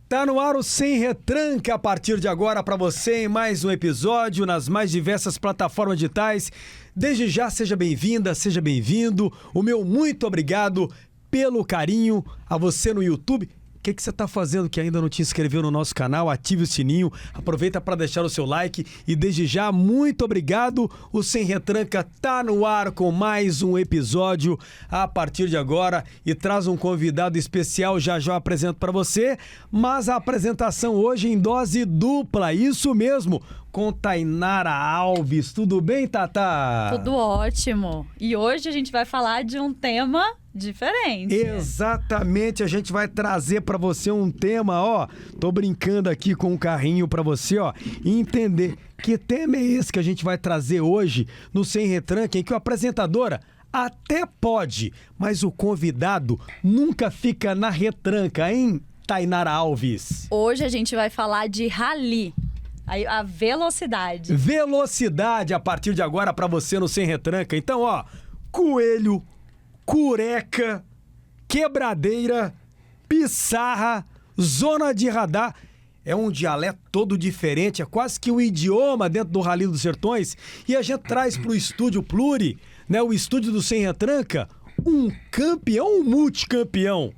Tá no ar o Sem Retranca a partir de agora para você em mais um episódio nas mais diversas plataformas digitais. Desde já, seja bem-vinda, seja bem-vindo. O meu muito obrigado pelo carinho a você no YouTube. O que você está fazendo que ainda não te inscreveu no nosso canal? Ative o sininho, aproveita para deixar o seu like e desde já, muito obrigado. O Sem Retranca tá no ar com mais um episódio a partir de agora e traz um convidado especial, já eu apresento para você, mas a apresentação hoje em dose dupla, isso mesmo, com Tainara Alves. Tudo bem, Tatá? Tudo ótimo. E hoje a gente vai falar de um tema diferente. Exatamente, a gente vai trazer pra você um tema, ó, tô brincando aqui com um carrinho pra você, ó, entender que tema é esse que a gente vai trazer hoje no Sem Retranca, em que a apresentadora até pode, mas o convidado nunca fica na retranca, hein, Tainara Alves? Hoje a gente vai falar de rally. A velocidade. Velocidade a partir de agora pra você no Sem Retranca. Então, ó, coelho, cureca, quebradeira, pissarra, zona de radar. É um dialeto todo diferente, é quase que um idioma dentro do Rally dos Sertões. E a gente traz pro Estúdio Pluri, né, o estúdio do Sem Retranca, um campeão, um multicampeão.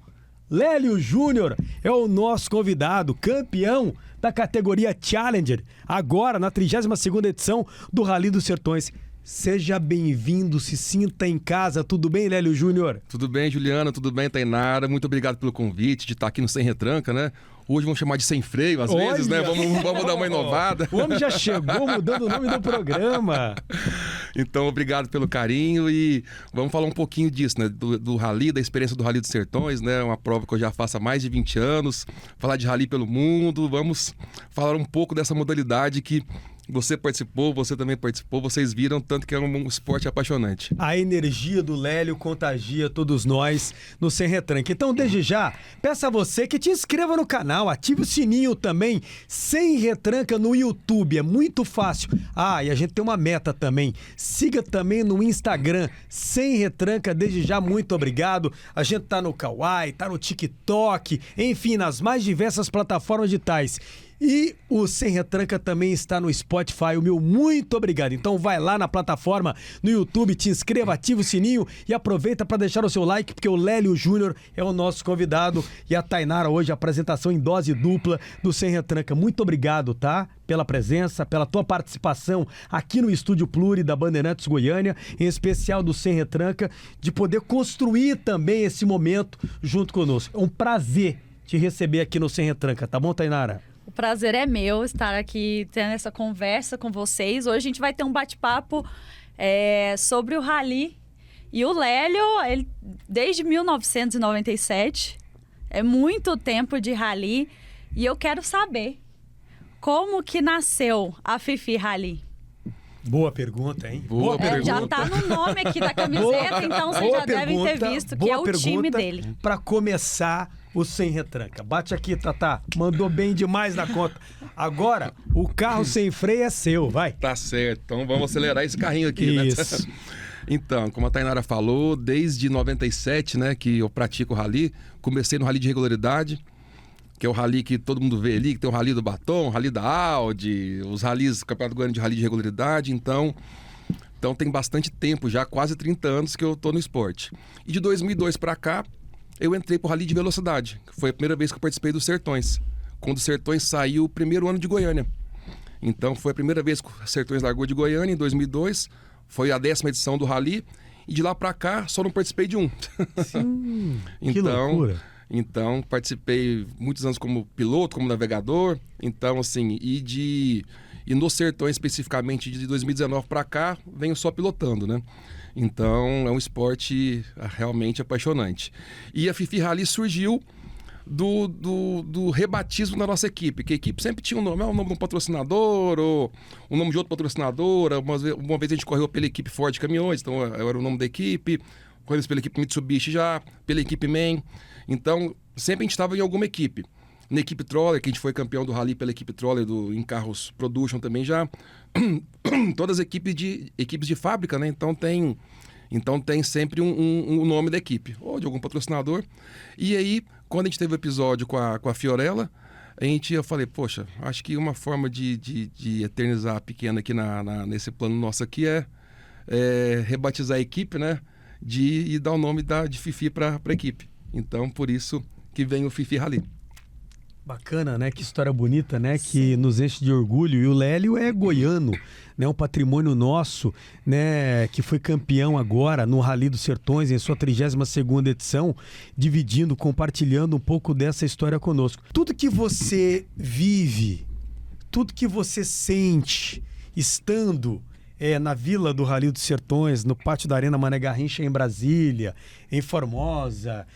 Lélio Júnior é o nosso convidado, campeão da categoria Challenger, agora na 32ª edição do Rally dos Sertões. Seja bem-vindo, se sinta em casa. Tudo bem, Lélio Júnior? Tudo bem, Juliana, tudo bem, Tainara. Muito obrigado pelo convite de estar aqui no Sem Retranca, né? Hoje vamos chamar de Sem Freio, às vezes, né? Vamos dar uma inovada. O homem já chegou mudando o nome do programa. Então, obrigado pelo carinho e vamos falar um pouquinho disso, né? Do Rally, da experiência do Rally dos Sertões, né? Uma prova que eu já faço há mais de 20 anos. Falar de Rally pelo mundo, vamos falar um pouco dessa modalidade que você participou, você também participou, vocês viram, tanto que é um esporte apaixonante. A energia do Lélio contagia todos nós no Sem Retranca. Então, desde já, peço a você que te inscreva no canal, ative o sininho também, Sem Retranca no YouTube, é muito fácil. Ah, e a gente tem uma meta também, siga também no Instagram, Sem Retranca, desde já, muito obrigado. A gente tá no Kawaii, tá no TikTok, enfim, nas mais diversas plataformas digitais. E o Sem Retranca também está no Spotify, o meu muito obrigado. Então vai lá na plataforma, no YouTube, te inscreva, ativa o sininho e aproveita para deixar o seu like, porque o Lélio Júnior é o nosso convidado e a Tainara hoje, a apresentação em dose dupla do Sem Retranca. Muito obrigado, tá? Pela presença, pela tua participação aqui no Estúdio Pluri da Bandeirantes Goiânia, em especial do Sem Retranca, de poder construir também esse momento junto conosco. É um prazer te receber aqui no Sem Retranca, tá bom, Tainara? O prazer é meu estar aqui tendo essa conversa com vocês. Hoje a gente vai ter um bate-papo sobre o Rally. E o Lélio, ele, desde 1997, é muito tempo de Rally. E eu quero saber como que nasceu a Fifi Rally. Boa pergunta, hein? Boa pergunta. Já tá no nome aqui da camiseta, então vocês já devem ter visto que é o time dele. Para começar o Sem Retranca. Bate aqui, Tatá. Mandou bem demais na conta. Agora, o carro sem freio é seu, vai. Tá certo, então vamos acelerar esse carrinho aqui, Isso. né? Então, como a Tainara falou, desde 97, né, que eu pratico o Rally. Comecei no Rally de regularidade, que é o Rally que todo mundo vê ali, que tem o Rally do Batom, o Rally da Audi, os Rallys, Campeonato Goiano de Rally de regularidade, então tem bastante tempo, já quase 30 anos que eu tô no esporte. E de 2002 para cá, eu entrei pro Rally de velocidade, que foi a primeira vez que eu participei dos Sertões, quando o Sertões saiu o primeiro ano de Goiânia. Então foi a primeira vez que o Sertões largou de Goiânia, em 2002, foi a 10ª edição do Rally, e de lá para cá só não participei de um. Sim, então, que loucura. Então, participei muitos anos como piloto, como navegador. Então, assim, e no Sertões especificamente de 2019 para cá, venho só pilotando, né? Então, é um esporte realmente apaixonante. E a Fifi Rally surgiu do rebatismo da nossa equipe, que a equipe sempre tinha um nome, o nome de um patrocinador, ou o nome de outro patrocinador. Uma vez a gente correu pela equipe Ford Caminhões, então era o nome da equipe. Corremos pela equipe Mitsubishi já, pela equipe MAN. Então, sempre a gente estava em alguma equipe. Na equipe Troller, que a gente foi campeão do Rally pela equipe Troller em carros Production também já. Todas as equipes de fábrica, né? Então tem sempre um nome da equipe, ou de algum patrocinador. E aí, quando a gente teve o episódio com a Fiorella, eu falei, poxa, acho que uma forma de eternizar a pequena aqui nesse plano nosso aqui é rebatizar a equipe, né? E dar o nome de Fifi para a equipe. Então, por isso que vem o Fifi Rally. Bacana, né? Que história bonita, né? Que nos enche de orgulho. E o Lélio é goiano, né? Um patrimônio nosso, né? Que foi campeão agora no Rally dos Sertões, em sua 32ª edição, dividindo, compartilhando um pouco dessa história conosco. Tudo que você vive, tudo que você sente, estando na Vila do Rally dos Sertões, no pátio da Arena Mané Garrincha em Brasília, em Formosa,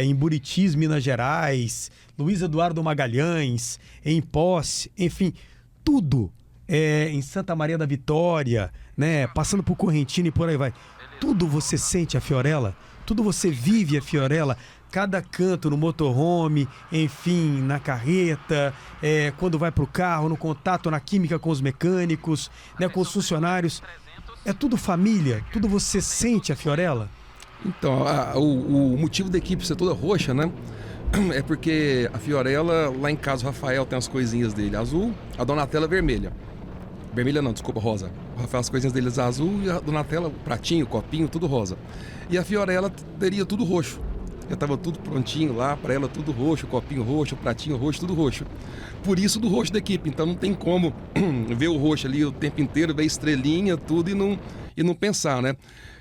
em Buritis, Minas Gerais, Luiz Eduardo Magalhães, em Posse, enfim, tudo em Santa Maria da Vitória, né, passando por Correntina e por aí vai. Tudo você sente a Fiorella, tudo você vive a Fiorella, cada canto no motorhome, enfim, na carreta, quando vai para o carro, no contato, na química com os mecânicos, né, com os funcionários. É tudo família? Tudo você sente a Fiorella? Então, o motivo da equipe ser toda roxa, né? É porque a Fiorella, lá em casa, o Rafael tem as coisinhas dele azul, a Donatella vermelha. Vermelha não, desculpa, rosa. O Rafael, as coisinhas deles azul e a Donatella, pratinho, copinho, tudo rosa. E a Fiorella teria tudo roxo. Já estava tudo prontinho lá, para ela tudo roxo, copinho roxo, pratinho roxo, tudo roxo. Por isso do roxo da equipe. Então não tem como ver o roxo ali o tempo inteiro, ver estrelinha, tudo e não pensar, né?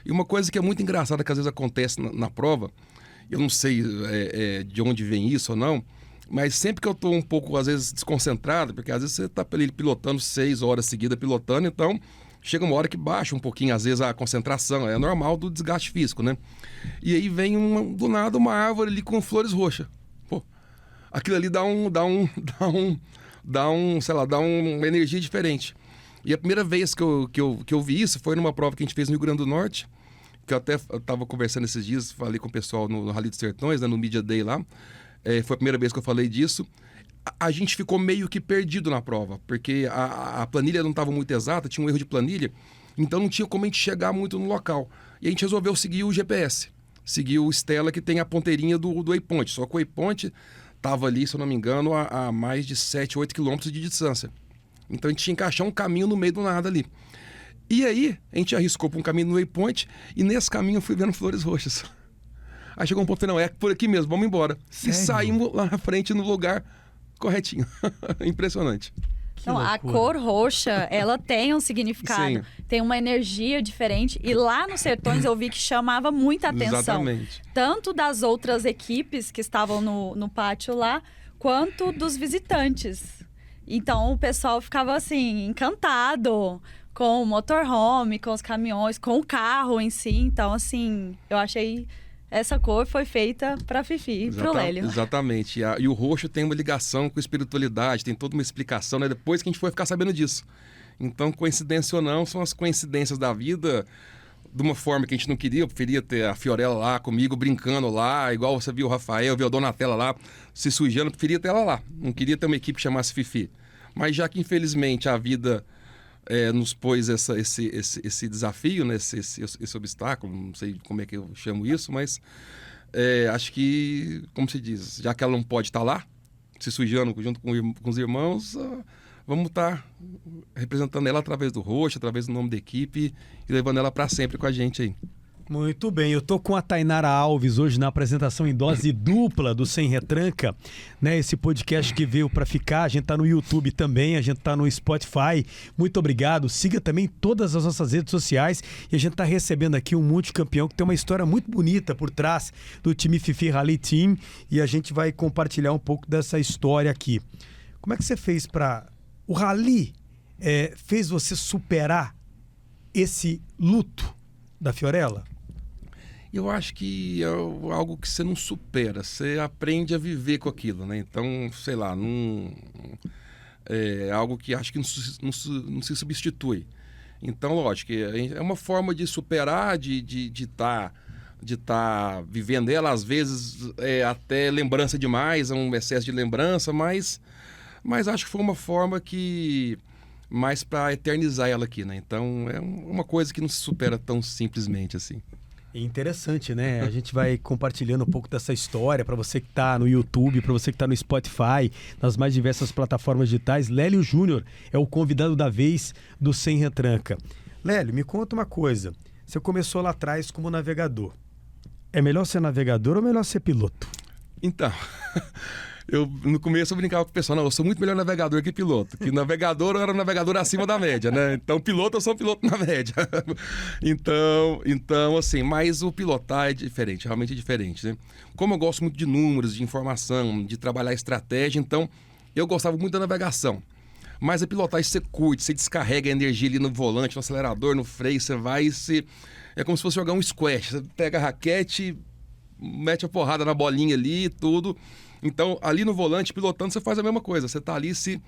E uma coisa que é muito engraçada que às vezes acontece na prova, eu não sei de onde vem isso ou não, mas sempre que eu estou um pouco, às vezes, desconcentrado, porque às vezes você está pilotando 6 horas seguidas, pilotando, então chega uma hora que baixa um pouquinho, às vezes, a concentração, é normal do desgaste físico, né? E aí vem do nada uma árvore ali com flores roxas. Pô, aquilo ali dá uma energia diferente. E a primeira vez que eu vi isso foi numa prova que a gente fez no Rio Grande do Norte, que eu até estava conversando esses dias, falei com o pessoal no Rally dos Sertões, né, no Media Day lá. Foi a primeira vez que eu falei disso. A gente ficou meio que perdido na prova, porque a planilha não estava muito exata, tinha um erro de planilha, então não tinha como a gente chegar muito no local. E a gente resolveu seguir o GPS, seguir o Stella, que tem a ponteirinha do waypoint. Só que o waypoint estava ali, se eu não me engano, a mais de 7, 8 quilômetros de distância. Então a gente tinha que achar um caminho no meio do nada ali. E aí, a gente arriscou para um caminho no waypoint, e nesse caminho eu fui vendo flores roxas. Aí chegou um ponto, não, é por aqui mesmo, vamos embora. Sério? E saímos lá na frente, no lugar corretinho. Impressionante. Então, a cor roxa, ela tem um significado, Sim. tem uma energia diferente. E lá nos Sertões eu vi que chamava muita atenção. Exatamente. Tanto das outras equipes que estavam no pátio lá, quanto dos visitantes. Então, o pessoal ficava, assim, encantado com o motorhome, com os caminhões, com o carro em si. Então, assim, eu achei... Essa cor foi feita para Fifi e pro Lélio. Exatamente. E o roxo tem uma ligação com espiritualidade, tem toda uma explicação, né? Depois que a gente foi ficar sabendo disso. Então, coincidência ou não, são as coincidências da vida, de uma forma que a gente não queria. Eu preferia ter a Fiorella lá comigo, brincando lá, igual você viu o Rafael, viu a Donatella lá, se sujando. Eu preferia ter ela lá. Não queria ter uma equipe que chamasse Fifi. Mas já que, infelizmente, a vida... nos pôs esse desafio, né? esse obstáculo, não sei como é que eu chamo isso, mas acho que, como se diz, já que ela não pode estar lá, se sujando junto com os irmãos, vamos estar representando ela através do roxo, através do nome da equipe e levando ela para sempre com a gente aí. Muito bem, eu tô com a Tainara Alves hoje na apresentação em dose dupla do Sem Retranca, né? Esse podcast que veio para ficar, a gente tá no YouTube também, a gente tá no Spotify. Muito obrigado, siga também todas as nossas redes sociais e a gente tá recebendo aqui um multicampeão que tem uma história muito bonita por trás do time Fifi Rally Team e a gente vai compartilhar um pouco dessa história aqui. Como é que você fez para... O Rally fez você superar esse luto da Fiorella? Eu acho que é algo que você não supera, você aprende a viver com aquilo, né? Então, sei lá, é algo que acho que não se substitui. Então, lógico, é uma forma de superar, de tá vivendo ela, às vezes até lembrança demais, é um excesso de lembrança, mas acho que foi uma forma que mais para eternizar ela aqui, né? Então, é uma coisa que não se supera tão simplesmente assim. É interessante, né? A gente vai compartilhando um pouco dessa história para você que está no YouTube, para você que está no Spotify, nas mais diversas plataformas digitais. Lélio Júnior é o convidado da vez do Sem Retranca. Lélio, me conta uma coisa. Você começou lá atrás como navegador. É melhor ser navegador ou melhor ser piloto? Então, no começo eu brincava com o pessoal, não, eu sou muito melhor navegador que piloto. Que navegador eu era um navegador acima da média, né? Então, piloto eu sou um piloto na média. Então, assim, mas o pilotar é diferente, realmente é diferente, né? Como eu gosto muito de números, de informação, de trabalhar estratégia, então eu gostava muito da navegação. Mas a pilotagem você curte, você descarrega a energia ali no volante, no acelerador, no freio, você vai e você... É como se fosse jogar um squash. Você pega a raquete, mete a porrada na bolinha ali e tudo. Então, ali no volante, pilotando, você faz a mesma coisa. Você tá ali se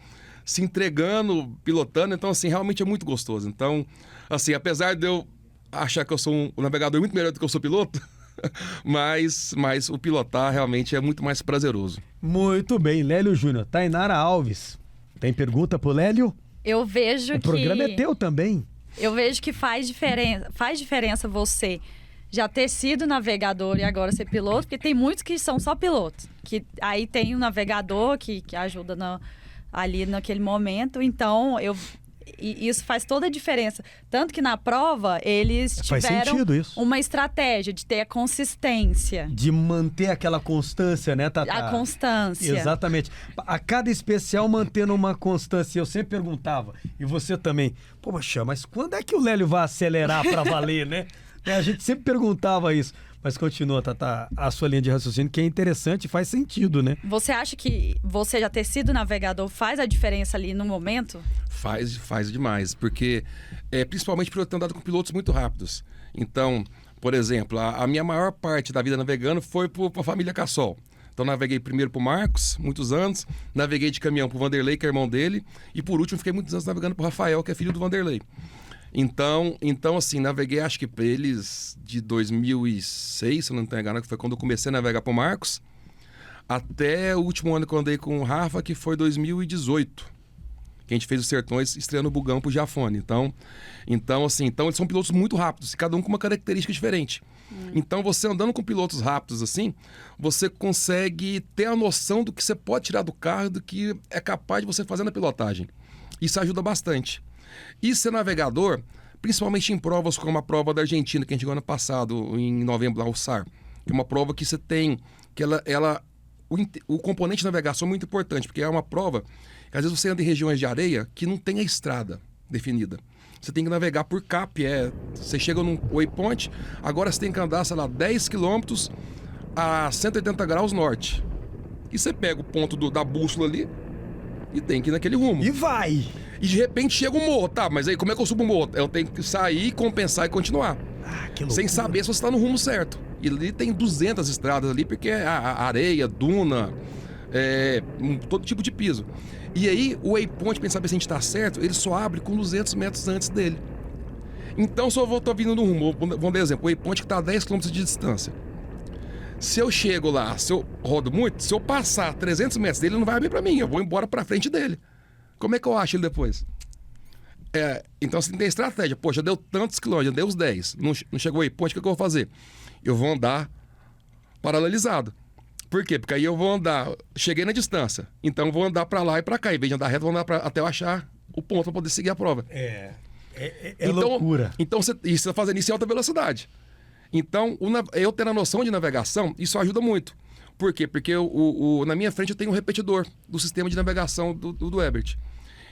entregando, pilotando. Então, assim, realmente é muito gostoso. Então, assim, apesar de eu achar que eu sou um navegador muito melhor do que eu sou piloto, mas o pilotar realmente é muito mais prazeroso. Muito bem, Lélio Júnior. Tainara Alves, tem pergunta pro Lélio? Eu vejo que... O programa é teu também. Eu vejo que faz diferença você já ter sido navegador e agora ser piloto, porque tem muitos que são só pilotos. Que aí tem um navegador que ajuda ali naquele momento. Então, isso faz toda a diferença. Tanto que na prova, eles tiveram uma estratégia de ter a consistência. De manter aquela constância, né, Tatá? A constância. Exatamente. A cada especial mantendo uma constância. Eu sempre perguntava, e você também, poxa, mas quando é que o Lélio vai acelerar para valer, né? A gente sempre perguntava isso. Mas continua, Tatá, a sua linha de raciocínio, que é interessante e faz sentido, né? Você acha que você já ter sido navegador faz a diferença ali no momento? Faz demais, porque principalmente por eu ter andado com pilotos muito rápidos. Então, por exemplo, a minha maior parte da vida navegando foi para a família Cassol. Então, naveguei primeiro para o Marcos, muitos anos, naveguei de caminhão para o Vanderlei, que é irmão dele, e por último fiquei muitos anos navegando para o Rafael, que é filho do Vanderlei. Então, assim, naveguei acho que para eles de 2006, se eu não estou enganado, que foi quando eu comecei a navegar para o Marcos, até o último ano que eu andei com o Rafa, que foi 2018, que a gente fez os Sertões estreando o Bugão pro Giafone. Então, assim, eles são pilotos muito rápidos, cada um com uma característica diferente. Então, você andando com pilotos rápidos assim, você consegue ter a noção do que você pode tirar do carro, do que é capaz de você fazer na pilotagem. Isso ajuda bastante. E ser navegador, principalmente em provas como a prova da Argentina, que a gente ganhou ano passado, em novembro, lá, o SAR, que é uma prova que você tem, que o componente de navegação é muito importante, porque é uma prova que às vezes você anda em regiões de areia que não tem a estrada definida. Você tem que navegar por CAP, você chega num waypoint, agora você tem que andar, sei lá, 10 quilômetros a 180 graus norte. E você pega o ponto da bússola ali e tem que ir naquele rumo. E vai! E de repente chega um morro, tá, mas aí como é que eu subo o morro? Eu tenho que sair, compensar e continuar. Que loucura. Sem saber se você está no rumo certo. E ali tem 200 estradas ali, porque é areia, duna, todo tipo de piso. E aí o waypoint, para saber se a gente está certo, ele só abre com 200 metros antes dele. Então, se eu estou vindo no rumo, vamos dar exemplo, o waypoint que está a 10 km de distância. Se eu chego lá, se eu rodo muito, se eu passar 300 metros dele, ele não vai abrir para mim, eu vou embora para frente dele. Como é que eu acho ele depois? Então você tem que ter estratégia. Poxa, deu tantos quilômetros, já deu os 10. Não chegou aí, ponte, o que eu vou fazer? Eu vou andar paralelizado. Por quê? Porque aí eu vou andar... Cheguei na distância. Então eu vou andar para lá e para cá. Em vez de andar reto, eu vou andar até eu achar o ponto para poder seguir a prova. Então, loucura. Então você está fazendo isso em alta velocidade. Então, eu tendo a noção de navegação, isso ajuda muito. Por quê? Porque na minha frente eu tenho um repetidor do sistema de navegação do Ebert.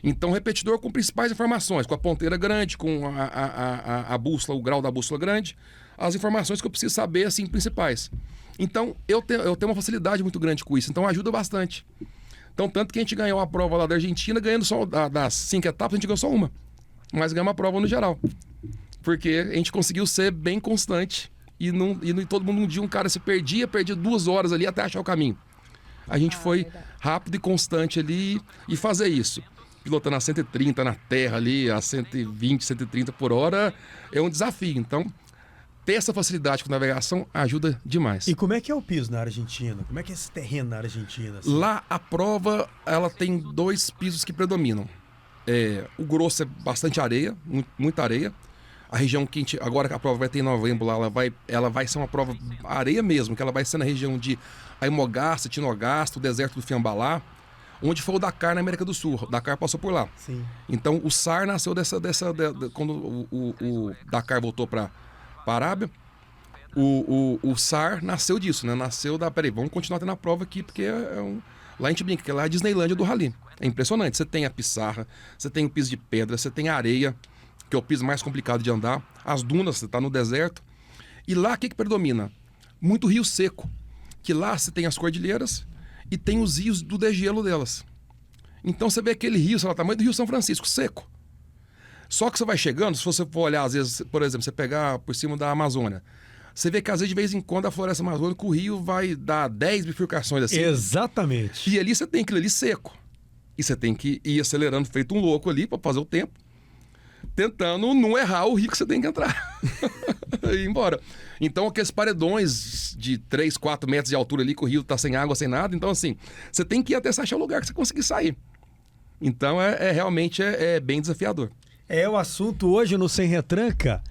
Então, o repetidor com principais informações, com a ponteira grande, com a bússola, o grau da bússola grande, as informações que eu preciso saber, assim, principais. Então, eu tenho uma facilidade muito grande com isso, então ajuda bastante. Então, tanto que a gente ganhou a prova lá da Argentina, ganhando só das 5 etapas, a gente ganhou só uma. Mas ganhamos a prova no geral. Porque a gente conseguiu ser bem constante e todo mundo um dia um cara se perdia 2 horas ali até achar o caminho. A gente foi rápido e constante ali e fazer isso. Pilotando a 130 na terra ali, a 120, 130 por hora, é um desafio. Então, ter essa facilidade com navegação ajuda demais. E como é que é o piso na Argentina? Como é que é esse terreno na Argentina? Assim? Lá, a prova, ela tem 2 pisos que predominam. O grosso é bastante areia, muita areia. A região que agora que a prova vai ter em novembro lá, ela vai ser uma prova areia mesmo, que ela vai ser na região de Aimogasta, Tinogasta, o deserto do Fiambalá, onde foi o Dakar na América do Sul. O Dakar passou por lá. Sim. Então o SAR nasceu quando o Dakar voltou para a Arábia. O SAR nasceu disso, né? Nasceu peraí, vamos continuar tendo a prova aqui, porque lá a gente brinca, que lá é a Disneylândia do Rally. É impressionante. Você tem a pissarra, você tem o piso de pedra, você tem a areia, que é o piso mais complicado de andar, as dunas, você está no deserto. E lá, o que predomina? Muito rio seco. Que lá você tem as cordilheiras e tem os rios do degelo delas. Então você vê aquele rio, sei lá, o tamanho do Rio São Francisco, seco. Só que você vai chegando, se você for olhar, às vezes, por exemplo, você pegar por cima da Amazônia, você vê que às vezes, de vez em quando, a floresta amazônica, o rio vai dar 10 bifurcações assim. Exatamente. E ali você tem aquilo ali seco. E você tem que ir acelerando, feito um louco ali, para fazer o tempo, tentando não errar o rio que você tem que entrar. E ir embora. Então, aqueles paredões de 3, 4 metros de altura ali, que o rio tá sem água, sem nada. Então, assim, você tem que ir até você achar o lugar que você conseguir sair. Então, realmente bem desafiador. O assunto hoje no Sem Retranca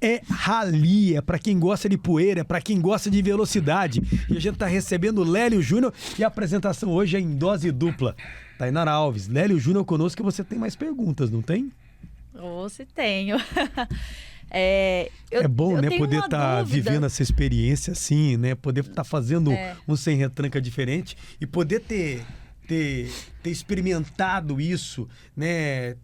é rally, é para quem gosta de poeira, é para quem gosta de velocidade. E a gente tá recebendo o Lélio Júnior e a apresentação hoje é em dose dupla. Tainara Alves, Lélio Júnior conosco, que você tem mais perguntas, não tem? Se tenho. É bom, né, poder estar vivendo essa experiência assim, né? Poder estar fazendo um Sem Retranca diferente e poder ter experimentado isso, né?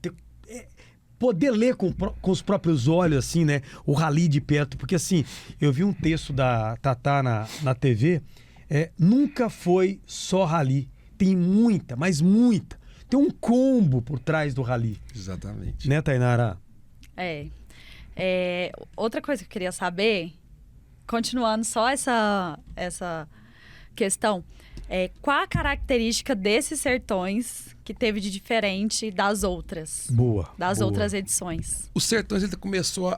Poder ler com os próprios olhos, assim, né? O rally de perto. Porque, assim, eu vi um texto da Tatá na TV. Nunca foi só rally. Tem muita, mas muita. Tem um combo por trás do rally. Exatamente. Né, Tainara? Outra coisa que eu queria saber, continuando só essa questão, qual a característica desses sertões que teve de diferente das outras? Boa. Outras edições. Os sertões, ele começou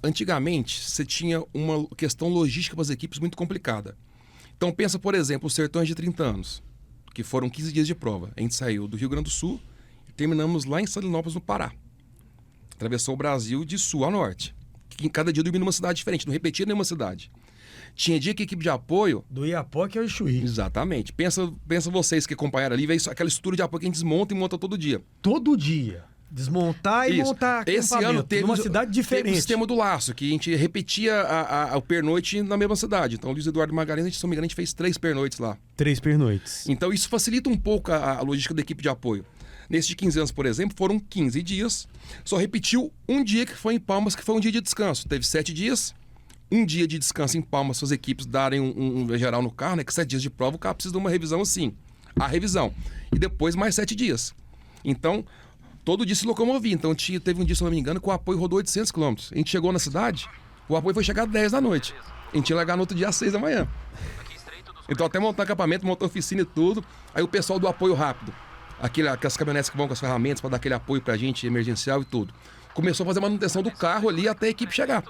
antigamente, você tinha uma questão logística para as equipes muito complicada. Então pensa, por exemplo, os sertões de 30 anos, que foram 15 dias de prova. A gente saiu do Rio Grande do Sul e terminamos lá em Salinópolis, no Pará. Atravessou o Brasil de sul a norte. Em cada dia dormia numa cidade diferente, não repetia nenhuma cidade. Tinha dia que a equipe de apoio... Do Iapoque ao Ichuí. Exatamente. Pensa vocês que acompanharam ali, veio aquela estrutura de apoio que a gente desmonta e monta todo dia. Todo dia. Desmontar e montar esse ano teve numa cidade diferente. Teve o sistema do laço, que a gente repetia o pernoite na mesma cidade. Então, o Luiz Eduardo Magalhães, se não me engano, a gente fez 3 pernoites lá. 3 pernoites. Então, isso facilita um pouco a logística da equipe de apoio. Nesses de 15 anos, por exemplo, foram 15 dias. Só repetiu um dia que foi em Palmas, que foi um dia de descanso. Teve 7 dias, um dia de descanso em Palmas, suas equipes darem um geral no carro, né? Que 7 dias de prova, o carro precisa de uma revisão assim. A revisão. E depois mais 7 dias. Então, todo dia se locomovia. Então, teve um dia, se não me engano, que o apoio rodou 800 km. A gente chegou na cidade, o apoio foi chegar às 10 da noite. A gente ia largar no outro dia às 6 da manhã. Então, até montar acampamento, montar oficina e tudo. Aí o pessoal do apoio rápido, aquelas caminhonetes que vão com as ferramentas para dar aquele apoio pra gente, emergencial e tudo, começou a fazer a manutenção do carro ali até a equipe chegar.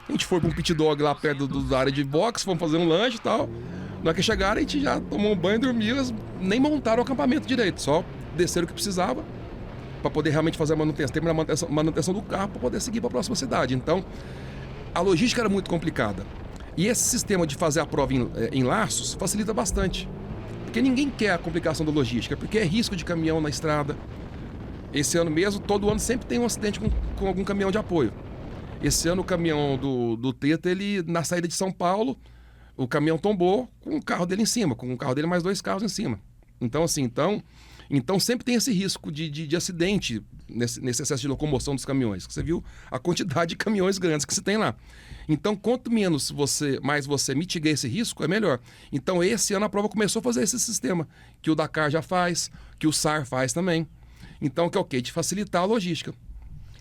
A gente foi para um pit dog lá perto da área de boxe, fomos fazer um lanche e tal. Na hora que chegaram, a gente já tomou um banho, dormiu, eles nem montaram o acampamento direito, só desceram o que precisava para poder realmente fazer a manutenção, terminar a manutenção do carro para poder seguir para a próxima cidade. Então, a logística era muito complicada. E esse sistema de fazer a prova em laços facilita bastante. Porque ninguém quer a complicação da logística, porque é risco de caminhão na estrada. Esse ano mesmo, todo ano sempre tem um acidente com algum caminhão de apoio. Esse ano o caminhão do Teta, ele na saída de São Paulo, o caminhão tombou com o carro dele em cima, com o carro dele mais 2 carros em cima. Então, assim, então sempre tem esse risco de acidente nesse excesso de locomoção dos caminhões. Você viu a quantidade de caminhões grandes que se tem lá. Então, quanto mais você mitigar esse risco, é melhor. Então, esse ano a prova começou a fazer esse sistema, que o Dakar já faz, que o SAR faz também. Então, que é o quê? De facilitar a logística.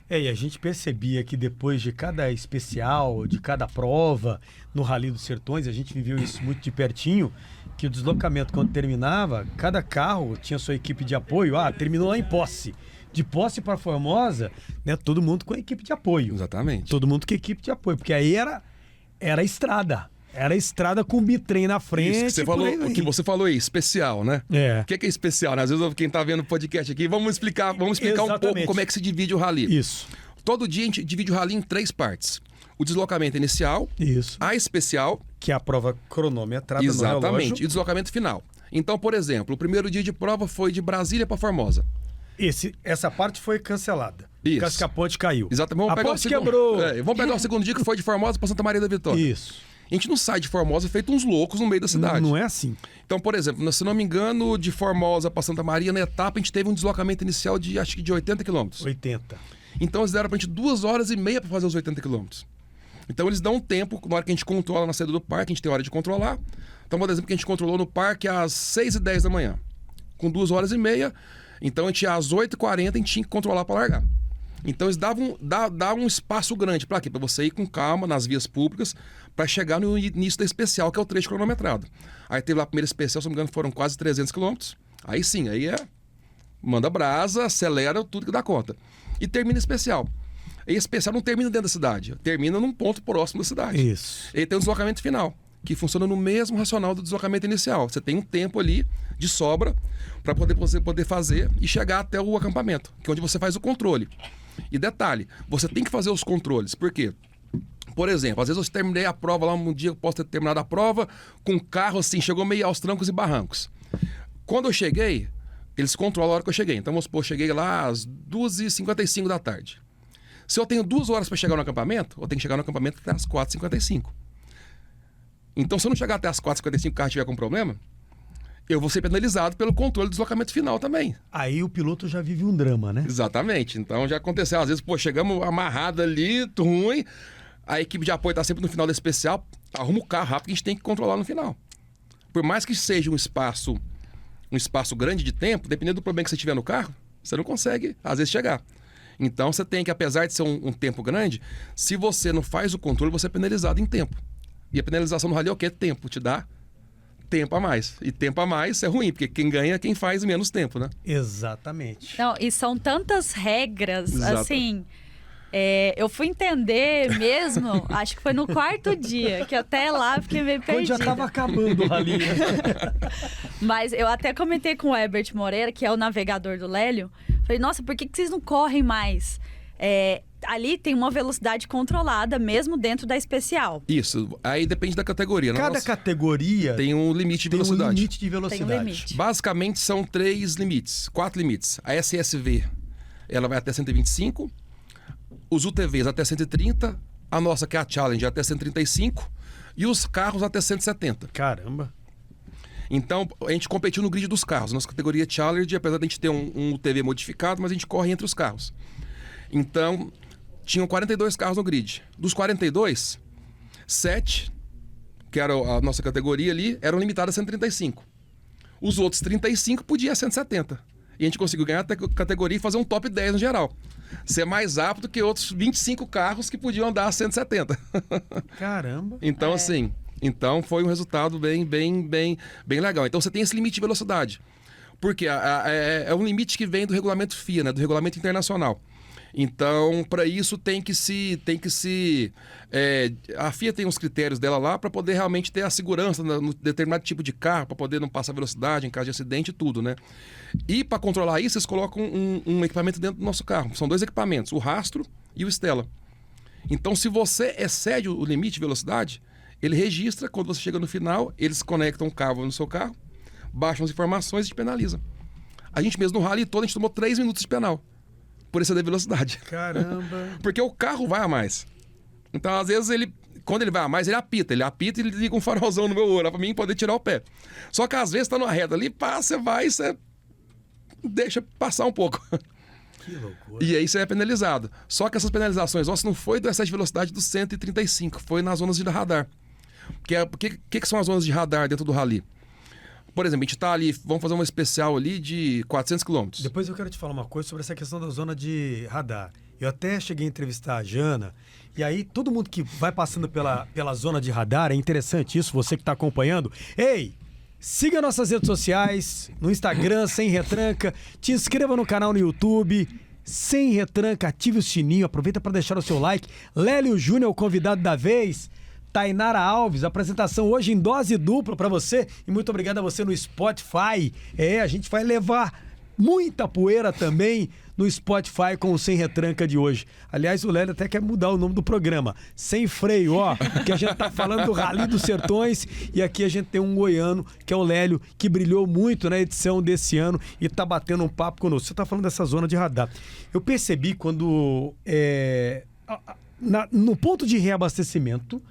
E a gente percebia que depois de cada especial, de cada prova no Rally dos Sertões, a gente viveu isso muito de pertinho, que o deslocamento, quando terminava, cada carro tinha sua equipe de apoio. Terminou lá em Posse. De Posse para Formosa, né, todo mundo com a equipe de apoio. Exatamente. Todo mundo com a equipe de apoio, porque aí era estrada. Era estrada com bitrem na frente. Isso o que você falou aí, especial, né? O que é especial, né? Às vezes quem tá vendo o podcast aqui, vamos explicar um pouco como é que se divide o rally. Isso. todo dia a gente divide o rally em 3 partes. O deslocamento inicial, Isso. a especial... Que é a prova cronometrada no Exatamente, relógio. e o deslocamento final. Então, por exemplo, o primeiro dia de prova foi de Brasília para Formosa. Essa parte foi cancelada. Isso. Porque a ponte caiu. Exatamente. A ponte quebrou. Vamos pegar o segundo dia que foi de Formosa para Santa Maria da Vitória. Isso. A gente não sai de Formosa feito uns loucos no meio da cidade. Não é assim. Então, por exemplo, se não me engano, de Formosa para Santa Maria, na etapa, a gente teve um deslocamento inicial de, acho que de 80 quilômetros. 80. Então, eles deram pra gente 2 horas e meia para fazer os 80 quilômetros. Então, eles dão um tempo, na hora que a gente controla na saída do parque, a gente tem hora de controlar. Então, por exemplo, que a gente controlou no parque às 6h10 da manhã, com 2 horas e meia. Então, a gente às 8h40 a gente tinha que controlar para largar. Então, eles davam um espaço grande para quê? Para você ir com calma nas vias públicas para chegar no início da especial, que é o trecho cronometrado. Aí teve lá a primeira especial, se não me engano, foram quase 300 quilômetros. Aí sim, aí manda brasa, acelera tudo que dá conta. E termina especial. E especial não termina dentro da cidade, termina num ponto próximo da cidade. Isso. E tem um deslocamento final, que funciona no mesmo racional do deslocamento inicial. Você tem um tempo ali de sobra para você poder fazer e chegar até o acampamento, que é onde você faz o controle. E detalhe, você tem que fazer os controles. Por quê? Por exemplo, às vezes eu terminei a prova lá, um dia eu posso ter terminado a prova com um carro assim, chegou meio aos trancos e barrancos. Quando eu cheguei, eles controlam a hora que eu cheguei. Então, vamos supor, eu cheguei lá às 2h55 da tarde. Se eu tenho 2 horas para chegar no acampamento, eu tenho que chegar no acampamento até às 4h55. Então, se eu não chegar até às 4h55 e o carro tiver com problema, eu vou ser penalizado pelo controle do deslocamento final também. Aí o piloto já vive um drama, né? Exatamente. Então, já aconteceu. Às vezes, chegamos amarrado ali, ruim. A equipe de apoio está sempre no final da especial, arruma o carro rápido que a gente tem que controlar no final. Por mais que seja um espaço grande de tempo, dependendo do problema que você tiver no carro, você não consegue, às vezes, chegar. Então, você tem que, apesar de ser um tempo grande, se você não faz o controle, você é penalizado em tempo. E a penalização no rally é o quê? Tempo. Te dá tempo a mais. E tempo a mais é ruim, porque quem ganha é quem faz menos tempo, né? Exatamente. Não, e são tantas regras, Exato. assim... eu fui entender mesmo, acho que foi no 4º dia, que até lá eu fiquei meio Quando perdida. já tava acabando o rally. Mas eu até comentei com o Herbert Moreira, que é o navegador do Lélio. Falei, nossa, por que vocês não correm mais? Ali tem uma velocidade controlada, mesmo dentro da especial. Isso. Aí depende da categoria. Cada categoria tem um limite de tem velocidade. um limite de velocidade. Tem um limite. Basicamente, são 4 limites. A SSV, ela vai até 125. Os UTVs até 130, a nossa, que é a Challenge, até 135, e os carros até 170. Caramba. Então, a gente competiu no grid dos carros. Nossa categoria Challenge, apesar de a gente ter um UTV modificado, mas a gente corre entre os carros. Então, tinham 42 carros no grid. Dos 42, 7, que era a nossa categoria ali, eram limitados a 135. Os outros 35 podiam a 170. E a gente conseguiu ganhar a categoria e fazer um top 10 no geral. Ser mais rápido que outros 25 carros que podiam andar a 170. Caramba. Então, assim, foi um resultado bem legal. Então, você tem esse limite de velocidade. Porque é um limite que vem do regulamento FIA, né? Do regulamento internacional. Então, para isso a FIA tem os critérios dela lá para poder realmente ter a segurança no determinado tipo de carro, para poder não passar velocidade em caso de acidente e tudo, né? E para controlar isso, eles colocam um equipamento dentro do nosso carro. São 2 equipamentos, o rastro e o Stella. Então, se você excede o limite de velocidade, ele registra, quando você chega no final, eles conectam um cabo no seu carro, baixam as informações e te penalizam. A gente mesmo no rally todo, a gente tomou 3 minutos de penal por exceder velocidade. Caramba. Porque o carro vai a mais. Então, às vezes, quando ele vai a mais, ele apita e ele liga um farolzão no meu olho, pra mim poder tirar o pé. Só que às vezes tá numa reta ali, você deixa passar um pouco. Que loucura. E aí você é penalizado. Só que essas penalizações nossas não foi do excesso de velocidade do 135, foi nas zonas de radar. O que são as zonas de radar dentro do rally? Por exemplo, a gente tá ali, vamos fazer uma especial ali de 400 quilômetros. Depois eu quero te falar uma coisa sobre essa questão da zona de radar. Eu até cheguei a entrevistar a Jana, e aí todo mundo que vai passando pela zona de radar, é interessante isso, você que está acompanhando. Ei, siga nossas redes sociais, no Instagram, Sem Retranca, te inscreva no canal no YouTube, Sem Retranca, ative o sininho, aproveita para deixar o seu like. Lélio Júnior, o convidado da vez. Tainara Alves, apresentação hoje em dose dupla para você. E muito obrigado a você no Spotify. A gente vai levar muita poeira também no Spotify com o Sem Retranca de hoje. Aliás, o Lélio até quer mudar o nome do programa. Sem Freio, ó, porque a gente tá falando do Rally dos Sertões e aqui a gente tem um goiano, que é o Lélio, que brilhou muito na edição desse ano e tá batendo um papo conosco. Você tá falando dessa zona de radar. Eu percebi quando... no ponto de reabastecimento,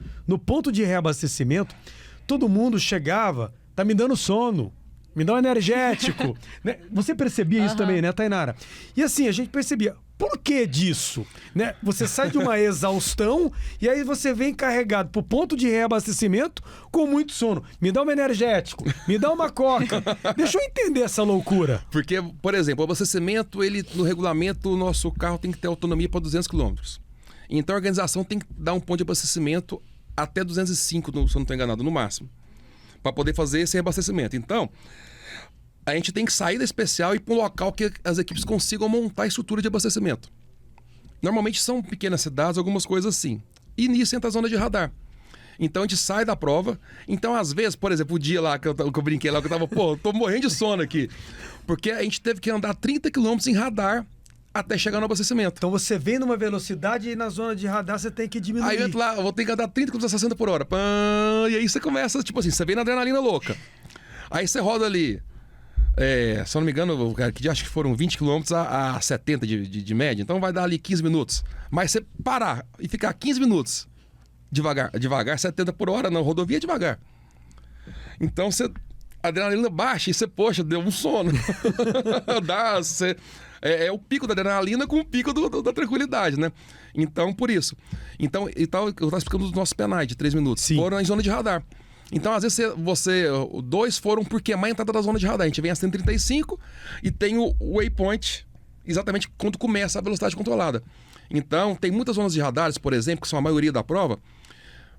todo mundo chegava, tá me dando sono, me dá um energético. Né? Você percebia isso também, né, Tainara? E assim, a gente percebia, por que disso? Né? Você sai de uma exaustão e aí você vem carregado pro ponto de reabastecimento com muito sono. Me dá um energético, me dá uma coca. Deixa eu entender essa loucura. Porque, por exemplo, o abastecimento, no regulamento, o nosso carro tem que ter autonomia para 200 km. Então a organização tem que dar um ponto de abastecimento até 205, se eu não estou enganado, no máximo, para poder fazer esse abastecimento. Então, a gente tem que sair da especial e ir para um local que as equipes consigam montar a estrutura de abastecimento. Normalmente são pequenas cidades, algumas coisas assim. E nisso entra a zona de radar. Então a gente sai da prova. Então, às vezes, por exemplo, o dia lá que eu brinquei lá, que eu tava, eu tô morrendo de sono aqui. Porque a gente teve que andar 30 km em radar até chegar no abastecimento. Então você vem numa velocidade e na zona de radar você tem que diminuir. Aí eu entro lá, eu vou ter que andar 30 km a 60 por hora. E aí você começa, tipo assim, você vem na adrenalina louca. Aí você roda ali, se eu não me engano, que acho que foram 20 km a 70 de média. Então vai dar ali 15 minutos. Mas você parar e ficar 15 minutos devagar, 70 por hora, na rodovia devagar. Então a adrenalina baixa e você, poxa, deu um sono. É o pico da adrenalina com o pico da tranquilidade, né? Então, por isso. Então, eu estava explicando dos nossos penais de 3 minutos. Sim. Foram em zona de radar. Então, às vezes, dois foram porque é mais entrada da zona de radar. A gente vem a 135 e tem o waypoint exatamente quando começa a velocidade controlada. Então, tem muitas zonas de radares, por exemplo, que são a maioria da prova.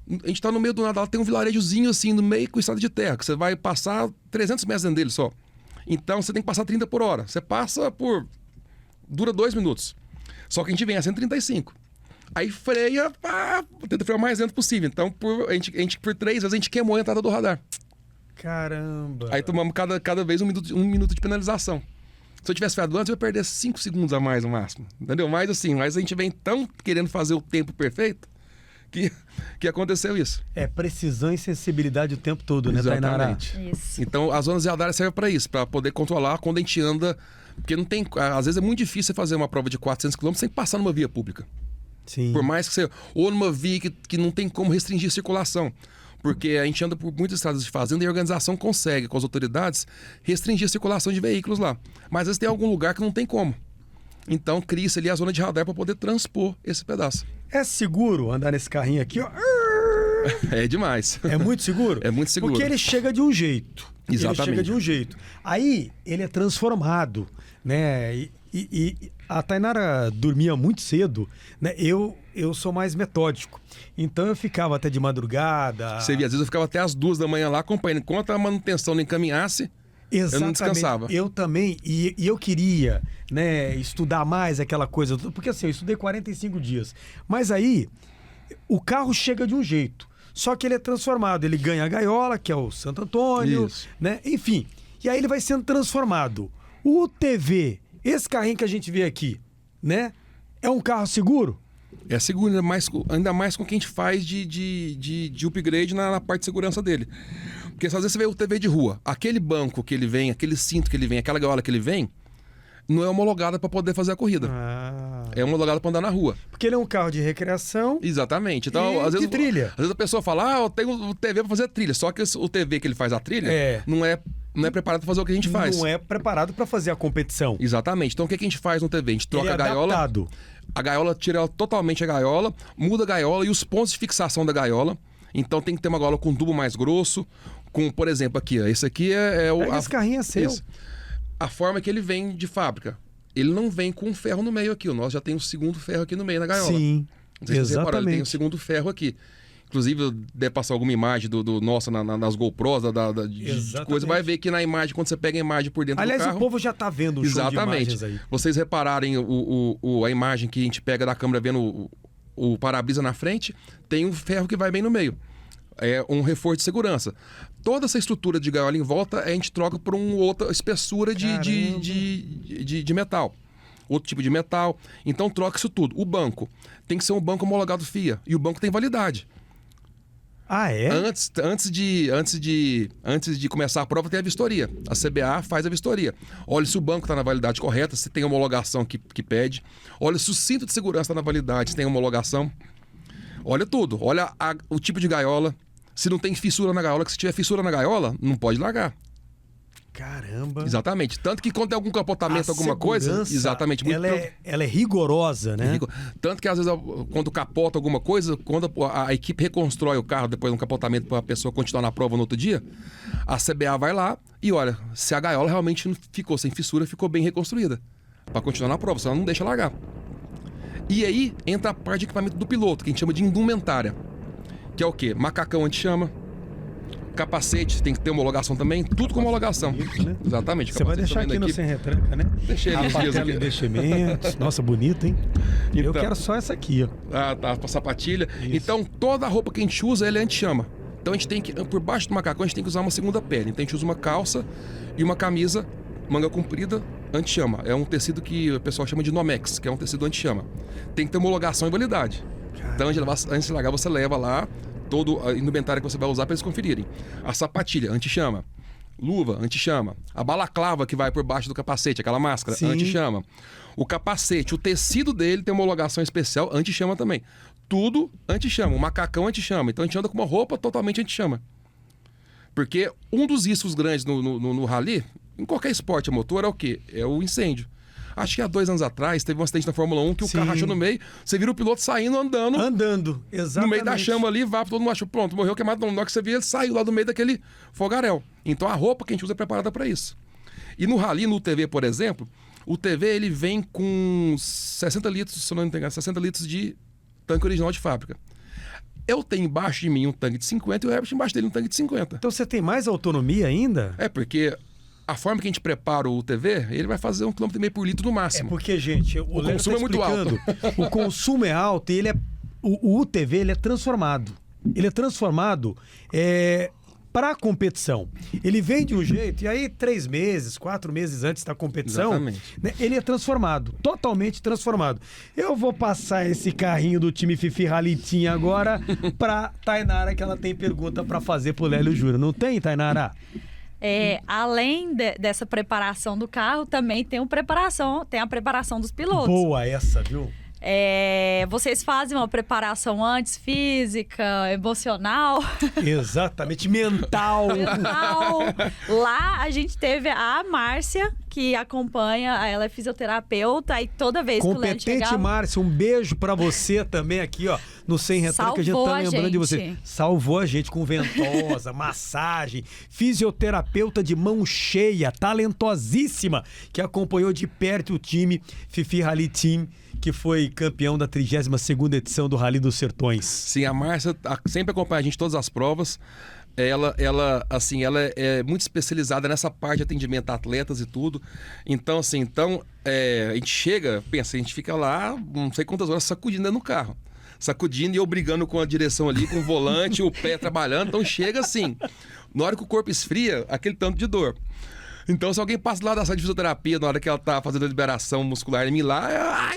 A gente está no meio do nada, tem um vilarejozinho assim, no meio com estrada de terra, que você vai passar 300 metros dentro dele só. Então, você tem que passar 30 por hora. Você passa dura 2 minutos. Só que a gente vem a 135. Aí freia, tenta frear o mais lento possível. Então, a gente, por 3 vezes, a gente queimou a entrada do radar. Caramba! Aí tomamos cada vez um minuto de penalização. Se eu tivesse freado antes, eu ia perder 5 segundos a mais no máximo. Entendeu? Mas a gente vem tão querendo fazer o tempo perfeito que aconteceu isso. É precisão e sensibilidade o tempo todo, né, Tainara? Isso. Então, as zonas de radar servem para isso, para poder controlar quando a gente anda. Porque não tem. Às vezes é muito difícil fazer uma prova de 400 km sem passar numa via pública. Sim. Por mais que você. Ou numa via que não tem como restringir a circulação. Porque a gente anda por muitas estradas de fazenda e a organização consegue, com as autoridades, restringir a circulação de veículos lá. Mas às vezes tem algum lugar que não tem como. Então cria-se ali a zona de radar para poder transpor esse pedaço. É seguro andar nesse carrinho aqui, ó? É demais. É muito seguro? É muito seguro. Porque ele chega de um jeito. Exatamente. Ele chega de um jeito. Aí ele é transformado, né? E a Tainara dormia muito cedo, né? Eu sou mais metódico. Então eu ficava até de madrugada. Você via, às vezes eu ficava até as 2 da manhã lá acompanhando. Enquanto a manutenção não encaminhasse, exatamente. eu não descansava. Eu também. E eu queria, né, estudar mais aquela coisa. Porque assim, eu estudei 45 dias. Mas aí, o carro chega de um jeito. Só que ele é transformado. Ele ganha a gaiola, que é o Santo Antônio, Isso. né? Enfim. E aí ele vai sendo transformado. O TV, esse carrinho que a gente vê aqui, né? É um carro seguro? É seguro, ainda mais com o que a gente faz de upgrade na parte de segurança dele. Porque às vezes você vê o TV de rua, aquele banco que ele vem, aquele cinto que ele vem, aquela gaiola que ele vem, não é homologada para poder fazer a corrida. É homologada para andar na rua. Porque ele é um carro de recreação. Exatamente. Então, e às vezes, de trilha. Às vezes a pessoa fala, eu tenho o TV para fazer a trilha. Só que o TV que ele faz a trilha não é preparado para fazer o que a gente faz. Não é preparado para fazer a competição. Exatamente. Então o que a gente faz no TV? A gente troca a gaiola. Adaptado. A gaiola, tira totalmente a gaiola, muda a gaiola e os pontos de fixação da gaiola. Então tem que ter uma gaiola com tubo mais grosso. Com, por exemplo, aqui, ó, esse aqui é o. Esse carrinho é seu. Isso. A forma que ele vem de fábrica. Ele não vem com um ferro no meio aqui. O nosso já tem o segundo ferro aqui no meio na gaiola. Sim. Não sei se você reparou, ele tem o Exatamente. segundo ferro aqui. Inclusive, deve passar alguma imagem do nosso nas GoPros, de coisa. Vai ver que na imagem, quando você pega a imagem por dentro Aliás, do carro... o povo já tá vendo o show de Exatamente. imagens aí. Vocês repararem a imagem que a gente pega da câmera vendo o para-brisa na frente, tem um ferro que vai bem no meio. é um reforço de segurança. Toda essa estrutura de gaiola em volta, a gente troca por uma outra espessura de metal. Outro tipo de metal. Então troca isso tudo. O banco tem que ser um banco homologado FIA. E o banco tem validade. Ah, é? Antes de começar a prova, tem a vistoria. A CBA faz a vistoria. Olha se o banco está na validade correta, se tem homologação que pede. Olha se o cinto de segurança está na validade, se tem homologação. Olha tudo. Olha o tipo de gaiola. Se não tem fissura na gaiola, que se tiver fissura na gaiola, não pode largar. Caramba. Exatamente. Tanto que quando tem algum capotamento, alguma coisa... Exatamente. Ela é rigorosa, né? Tanto que às vezes quando capota alguma coisa, quando a equipe reconstrói o carro depois de um capotamento para a pessoa continuar na prova no outro dia, a CBA vai lá e olha, se a gaiola realmente não ficou sem fissura, ficou bem reconstruída. Para continuar na prova, senão não deixa largar. E aí entra a parte de equipamento do piloto, que a gente chama de indumentária. Que é o quê? Macacão a gente chama. Capacete tem que ter homologação também, tudo com homologação. Bonito, né? Exatamente. Você vai deixar aqui no Sem Retranca, né? Deixei a nos dias aqui. Investimentos. Nossa, bonito, hein? Então, eu quero só essa aqui, ó. Ah, tá, pra sapatilha. Isso. Então, toda a roupa que a gente usa, ela é anti-chama. Então, a gente tem que, por baixo do macacão, a gente tem que usar uma segunda pele. Então, a gente usa uma calça e uma camisa, manga comprida, anti-chama. É um tecido que o pessoal chama de Nomex, que é um tecido anti-chama. Tem que ter homologação e validade. Então, antes de largar, você leva lá todo a indumentária que você vai usar para eles conferirem. A sapatilha, anti-chama. Luva, anti-chama. A balaclava que vai por baixo do capacete, aquela máscara, anti-chama. O capacete, o tecido dele tem homologação especial, anti-chama também. Tudo anti-chama. O macacão anti-chama. Então a gente anda com uma roupa totalmente anti-chama. Porque um dos riscos grandes no rally, em qualquer esporte a motor, é o quê? É o incêndio. Acho que há 2 anos atrás teve um acidente na Fórmula 1 que o carro rachou no meio. Você vira o piloto saindo, andando, exatamente. No meio da chama ali, todo mundo achou, pronto, morreu queimado. Na hora que você vê, ele saiu lá do meio daquele fogaréu. Então a roupa que a gente usa é preparada para isso. E no rally, no UTV, por exemplo, o UTV ele vem com 60 litros, se eu não me engano, 60 litros de tanque original de fábrica. Eu tenho embaixo de mim um tanque de 50 e o Herbert embaixo dele um tanque de 50. Então você tem mais autonomia ainda? É, porque a forma que a gente prepara o UTV, ele vai fazer 1,5 km por litro no máximo. É porque, gente, o consumo é muito alto. O consumo é alto e o UTV ele é transformado. Ele é transformado para a competição. Ele vem de um jeito, e aí 3 meses, 4 meses antes da competição, né, ele é transformado, totalmente transformado. Eu vou passar esse carrinho do time Fifi Rally Team agora para Tainara, que ela tem pergunta para fazer pro Lélio Júnior. Não tem, Tainara? Além dessa preparação do carro, também tem a preparação dos pilotos. Boa essa, viu? Vocês fazem uma preparação antes, física, emocional. Exatamente, mental. Lá a gente teve a Márcia, que acompanha, ela é fisioterapeuta, e toda vez que o Lélio chegava... Competente, Márcia, um beijo pra você também aqui, ó, no Sem Retranca, que a gente tá lembrando de você. Salvou a gente com ventosa, massagem, fisioterapeuta de mão cheia, talentosíssima, que acompanhou de perto o time Fifi Rally Team, que foi campeão da 32ª edição do Rally dos Sertões. Sim, a Márcia sempre acompanha a gente em todas as provas. Ela é muito especializada nessa parte de atendimento a atletas e tudo. Então, assim, a gente chega, a gente fica lá, não sei quantas horas, sacudindo no carro. Sacudindo e eu brigando com a direção ali, com o volante, o pé trabalhando. Então chega assim, na hora que o corpo esfria, aquele tanto de dor. Então, se alguém passa lá da sala de fisioterapia, na hora que ela tá fazendo a liberação muscular em mim lá,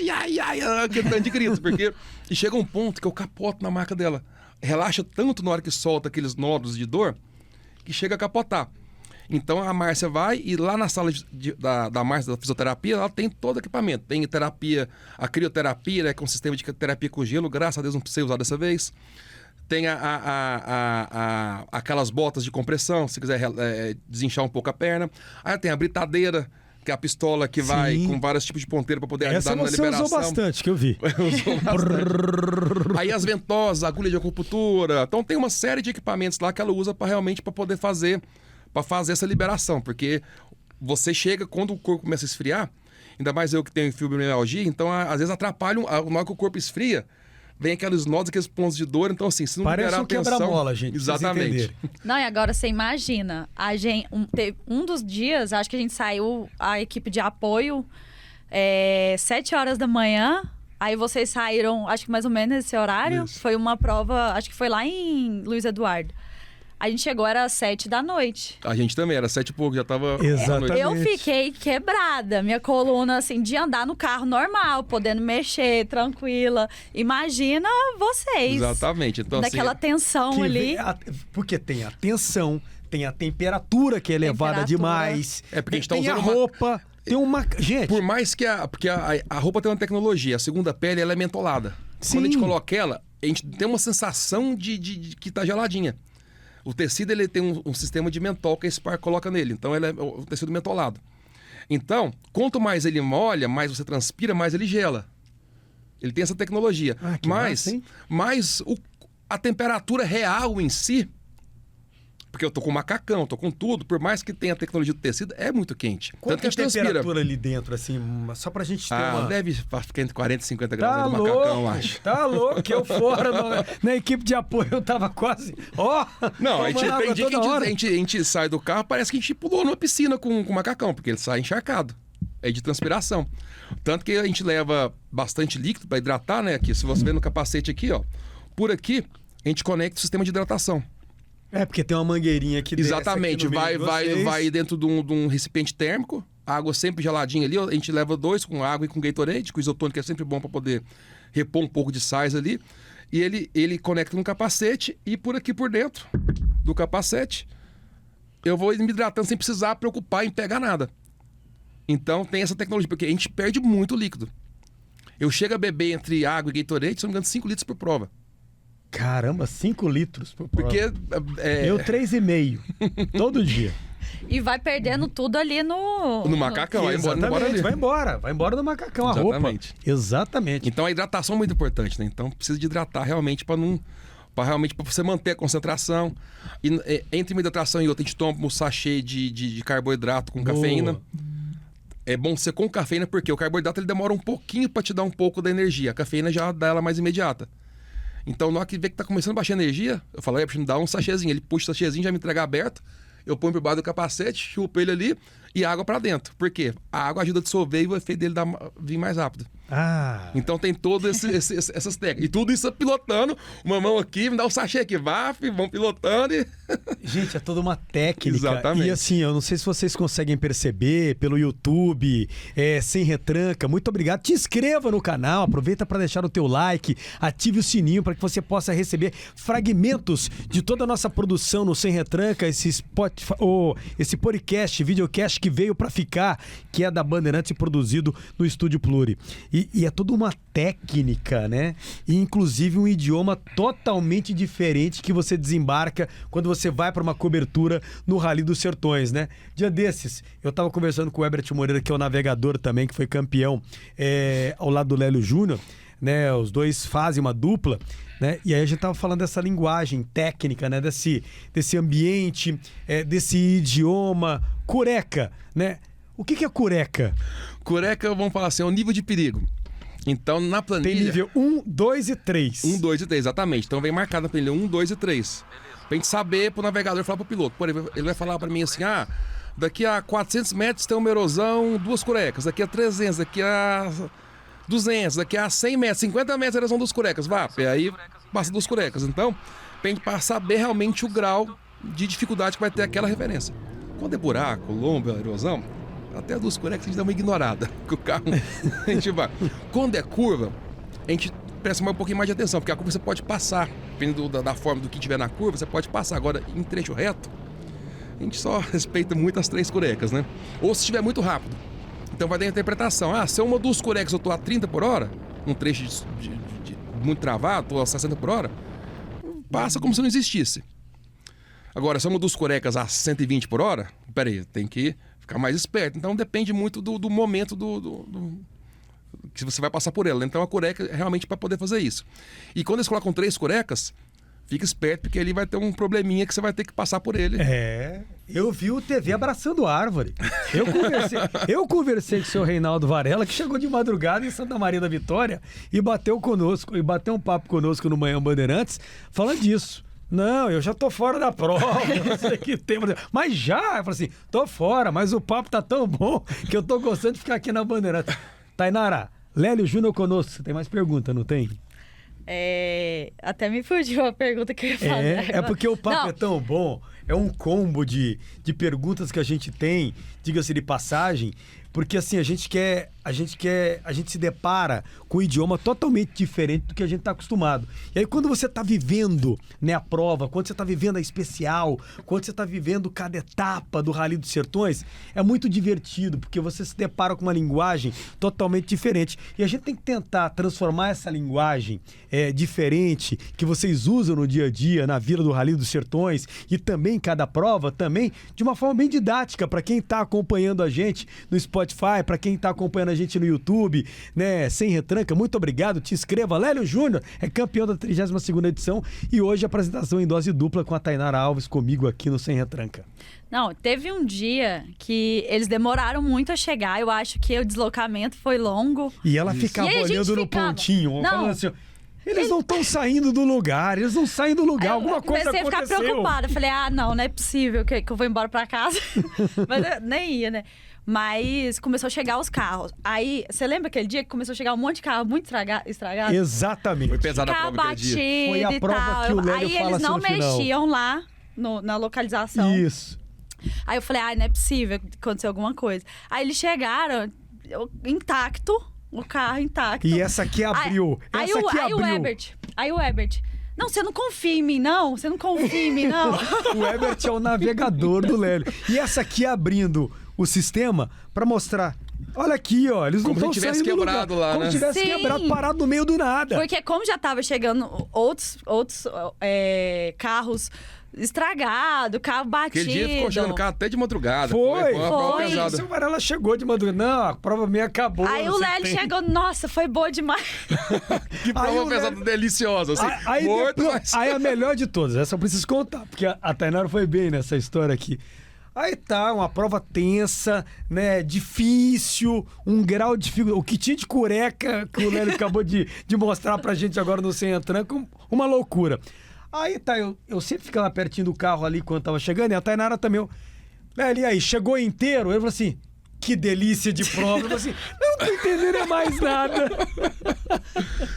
aquele tanto de grito, porque... E chega um ponto que eu capoto na marca dela. Relaxa tanto na hora que solta aqueles nódulos de dor, que chega a capotar. Então, a Márcia vai e lá na sala da Márcia, da fisioterapia, ela tem todo o equipamento. Tem terapia, a crioterapia, né, que é um sistema de terapia com gelo, graças a Deus não precisei usar dessa vez. Tem aquelas botas de compressão, se quiser desinchar um pouco a perna. Aí tem a britadeira, que é a pistola que vai com vários tipos de ponteira para poder ajudar na liberação. Essa você usou bastante, que eu vi. Usou bastante. Aí as ventosas, agulha de acupuntura. Então tem uma série de equipamentos lá que ela usa para realmente poder fazer essa liberação. Porque você chega, quando o corpo começa a esfriar, ainda mais eu que tenho fibromialgia, então às vezes atrapalha, na hora que o corpo esfria, vem aqueles nódulos, aqueles pontos de dor. Então, assim, se não liberar a tensão... Parece um quebra-mola, gente. Exatamente. Não, e agora você imagina, um dos dias, acho que a gente saiu, a equipe de apoio, 7 horas da manhã, Aí vocês saíram, acho que mais ou menos nesse horário. Isso. Foi uma prova, acho que foi lá em Luiz Eduardo. A gente chegou, era 7 da noite. A gente também, era 7 e pouco, já tava... Exatamente. Eu fiquei quebrada. Minha coluna, assim, de andar no carro normal, podendo mexer, tranquila. Imagina vocês. Exatamente. Então, Daquela assim, tensão Que ali. porque tem a tensão, tem a temperatura que é elevada demais. É, porque a gente tá tem a usando uma- roupa, tem uma... Gente, por mais que porque a roupa tem uma tecnologia, a segunda pele ela é mentolada. Sim. Quando a gente coloca ela, a gente tem uma sensação de que tá geladinha. O tecido ele tem um sistema de mentol que a Spark coloca nele. Então ele é o tecido mentolado. Então, quanto mais ele molha, mais você transpira, mais ele gela. Ele tem essa tecnologia. Ah, que mas massa, hein? mas a temperatura real em si, porque eu tô com macacão, tô com tudo, por mais que tenha a tecnologia do tecido, é muito quente. quanto Tanto que a gente é a transpira. temperatura ali dentro, assim, só pra gente ter uma... Deve ficar entre 40 e 50 graus Tá aí no louco, macacão, eu acho. tá louco, que eu fora na equipe de apoio eu tava quase, Não, a gente, tomando água tem dia que toda hora. a gente sai do carro, parece que a gente pulou numa piscina com o macacão, porque ele sai encharcado. É de transpiração. Tanto que a gente leva bastante líquido para hidratar, né? Aqui, se você ver no capacete aqui, ó, por aqui, a gente conecta o sistema de hidratação. É, porque tem uma mangueirinha aqui dentro. Exatamente, vai dentro de um recipiente térmico, água sempre geladinha ali, ó, a gente leva 2 com água e com Gatorade, com isotônico é sempre bom para poder repor um pouco de sais ali. E ele conecta no capacete e por aqui por dentro do capacete eu vou me hidratando sem precisar preocupar em pegar nada. Então tem essa tecnologia, porque a gente perde muito líquido. Eu chego a beber entre água e Gatorade, se não me engano, 5 litros por prova. Caramba, 5 litros por prova. Porque Eu 3,5 todo dia. E vai perdendo tudo ali no... no macacão, aí embora Exatamente, ali. vai embora do macacão, a Exatamente. roupa. Exatamente. Então a hidratação é muito importante, né? Então precisa de hidratar realmente para você manter a concentração. E entre uma hidratação e outra, a gente toma um sachê de carboidrato com Boa. cafeína. É bom ser com cafeína porque o carboidrato ele demora um pouquinho para te dar um pouco da energia. A cafeína já dá ela mais imediata. Então, na hora que vê que tá começando a baixar energia, eu falo, me dá um sachêzinho. Ele puxa o sachêzinho, já me entrega aberto. Eu ponho por baixo do capacete, chupo ele ali e água para dentro. Por quê? A água ajuda a dissolver e o efeito dele vir mais rápido. Ah, Então tem todas essas técnicas. E tudo isso pilotando. Uma mão aqui, me dá um sachê aqui, vão pilotando e... gente, é toda uma técnica. Exatamente. E assim, eu não sei se vocês conseguem perceber pelo YouTube, Sem Retranca. Muito obrigado. Te inscreva no canal, aproveita para deixar o teu like, ative o sininho para que você possa receber fragmentos de toda a nossa produção no Sem Retranca, esse podcast, videocast que veio para ficar, que é da Bandeirantes e produzido no Estúdio Pluri. E é toda uma técnica, né? E inclusive um idioma totalmente diferente que você desembarca quando você vai para uma cobertura no Rally dos Sertões, né? Dia desses, eu tava conversando com o Herbert Moreira, que é o navegador também, que foi campeão ao lado do Lélio Júnior, né? Os dois fazem uma dupla, né? E aí a gente tava falando dessa linguagem técnica, né? Desse ambiente, desse idioma, cureca, né? O que é cureca? Cureca, vamos falar assim, é o nível de perigo. Então, na planilha... Tem nível 1, 2 e 3. 1, 2 e 3, exatamente. Então, vem marcado na planilha 1, 2 e 3. Pra gente saber, pro navegador falar pro piloto. Por exemplo, ele vai falar pra mim assim, daqui a 400 metros tem uma erosão, 2 curecas. Daqui a 300, daqui a 200, daqui a 100 metros, 50 metros, erosão 2 curecas. E aí, passa 2 curecas. Então, pra gente saber realmente o grau de dificuldade que vai ter aquela referência. Quando é buraco, lombo, erosão... Até 2 curecas a gente dá uma ignorada. Que o carro. A gente vai. Quando é curva, a gente presta um pouquinho mais de atenção, porque a curva você pode passar. Dependendo da forma do que tiver na curva, você pode passar. Agora, em trecho reto, a gente só respeita muito as 3 curecas, né? Ou se estiver muito rápido. Então vai dar a interpretação. Se é uma 2 curecas eu tô a 30 por hora, um trecho muito travado, tô a 60 por hora, passa como se não existisse. Agora, se é uma 2 curecas a 120 por hora, peraí, tem que ficar mais esperto. Então depende muito do momento que você vai passar por ela. Então a cureca é realmente para poder fazer isso. E quando eles colocam 3 curecas, fica esperto, porque ali vai ter um probleminha que você vai ter que passar por ele. Eu vi o TV abraçando árvore. Eu conversei com o seu Reinaldo Varela, que chegou de madrugada em Santa Maria da Vitória e bateu um papo conosco no Manhã Bandeirantes, falando disso. Não, eu já tô fora da prova, não sei o que tem. Mas já, eu falei assim, tô fora, mas o papo tá tão bom que eu tô gostando de ficar aqui na Bandeirante. Tainara, Lélio Júnior conosco. Você tem mais pergunta, não tem? Até me fugiu a pergunta que eu ia fazer. É porque o papo Não. é tão bom. É um combo de perguntas que a gente tem, diga-se de passagem, porque assim, a gente se depara com um idioma totalmente diferente do que a gente está acostumado. E aí quando você está vivendo, né, a prova, quando você está vivendo a especial, quando você está vivendo cada etapa do Rally dos Sertões, é muito divertido, porque você se depara com uma linguagem totalmente diferente. E a gente tem que tentar transformar essa linguagem diferente que vocês usam no dia a dia, na Vila do Rally dos Sertões, e também em cada prova, também de uma forma bem didática, para quem está acompanhando a gente no Spotify, para quem está acompanhando a gente no YouTube, né, Sem Retranca, muito obrigado, te inscreva. Lélio Júnior é campeão da 32ª edição e hoje a apresentação em dose dupla com a Tainara Alves comigo aqui no Sem Retranca. Não, teve um dia que eles demoraram muito a chegar, eu acho que o deslocamento foi longo. E ela ficava E aí a gente olhando no ficava- pontinho, Não. falando assim, eles não estão saindo do lugar, eles não saem do lugar, alguma coisa comecei a aconteceu. ficar preocupada. Falei, não é possível que eu vou embora pra casa. Mas eu nem ia, né? Mas começou a chegar os carros. Aí, você lembra aquele dia que começou a chegar um monte de carro muito estragado? Exatamente. Foi pesada a Carro prova aquele dia. batido Foi a e prova tal. que o Lélio Aí fala eles não assim no final. mexiam lá na localização. Isso. Aí eu falei, não é possível que aconteceu alguma coisa. Aí eles chegaram intacto, o carro intacto. E essa aqui abriu. Aí Essa o aqui abriu. o Herbert, não, você não confia em mim, não. Você não confia em mim, não. O Herbert é o navegador do Lélio. E essa aqui abrindo o sistema pra mostrar. Olha aqui, ó. Eles não Como se estão tivesse saindo do quebrado lugar. lá, Como né? se tivesse Sim. quebrado, parado no meio do nada. Porque como já tava chegando outros carros estragados, carro batido. Aquele dia ficou chegando carro até de madrugada. Foi. uma prova Foi. pesada. Seu Varela chegou de madrugada. Não, a prova minha acabou. Aí não o sei Lélio tem. chegou, nossa, foi boa demais. Que Aí prova o pesada, Lélio- deliciosa. Assim, Aí, morto, depois- mas... aí a melhor de todas, essa eu preciso contar, porque a Tainara foi bem nessa história aqui. Aí tá, uma prova tensa, né, difícil, um grau de dificuldade. O que tinha de cureca que o Lélio acabou de mostrar pra gente agora no Sem Retranca, uma loucura. Aí tá, eu sempre ficava pertinho do carro ali quando tava chegando, e a Tainara também. Lélio, e aí, chegou inteiro? Ele falou assim, que delícia de prova. Eu falei assim, eu não tô entendendo mais nada.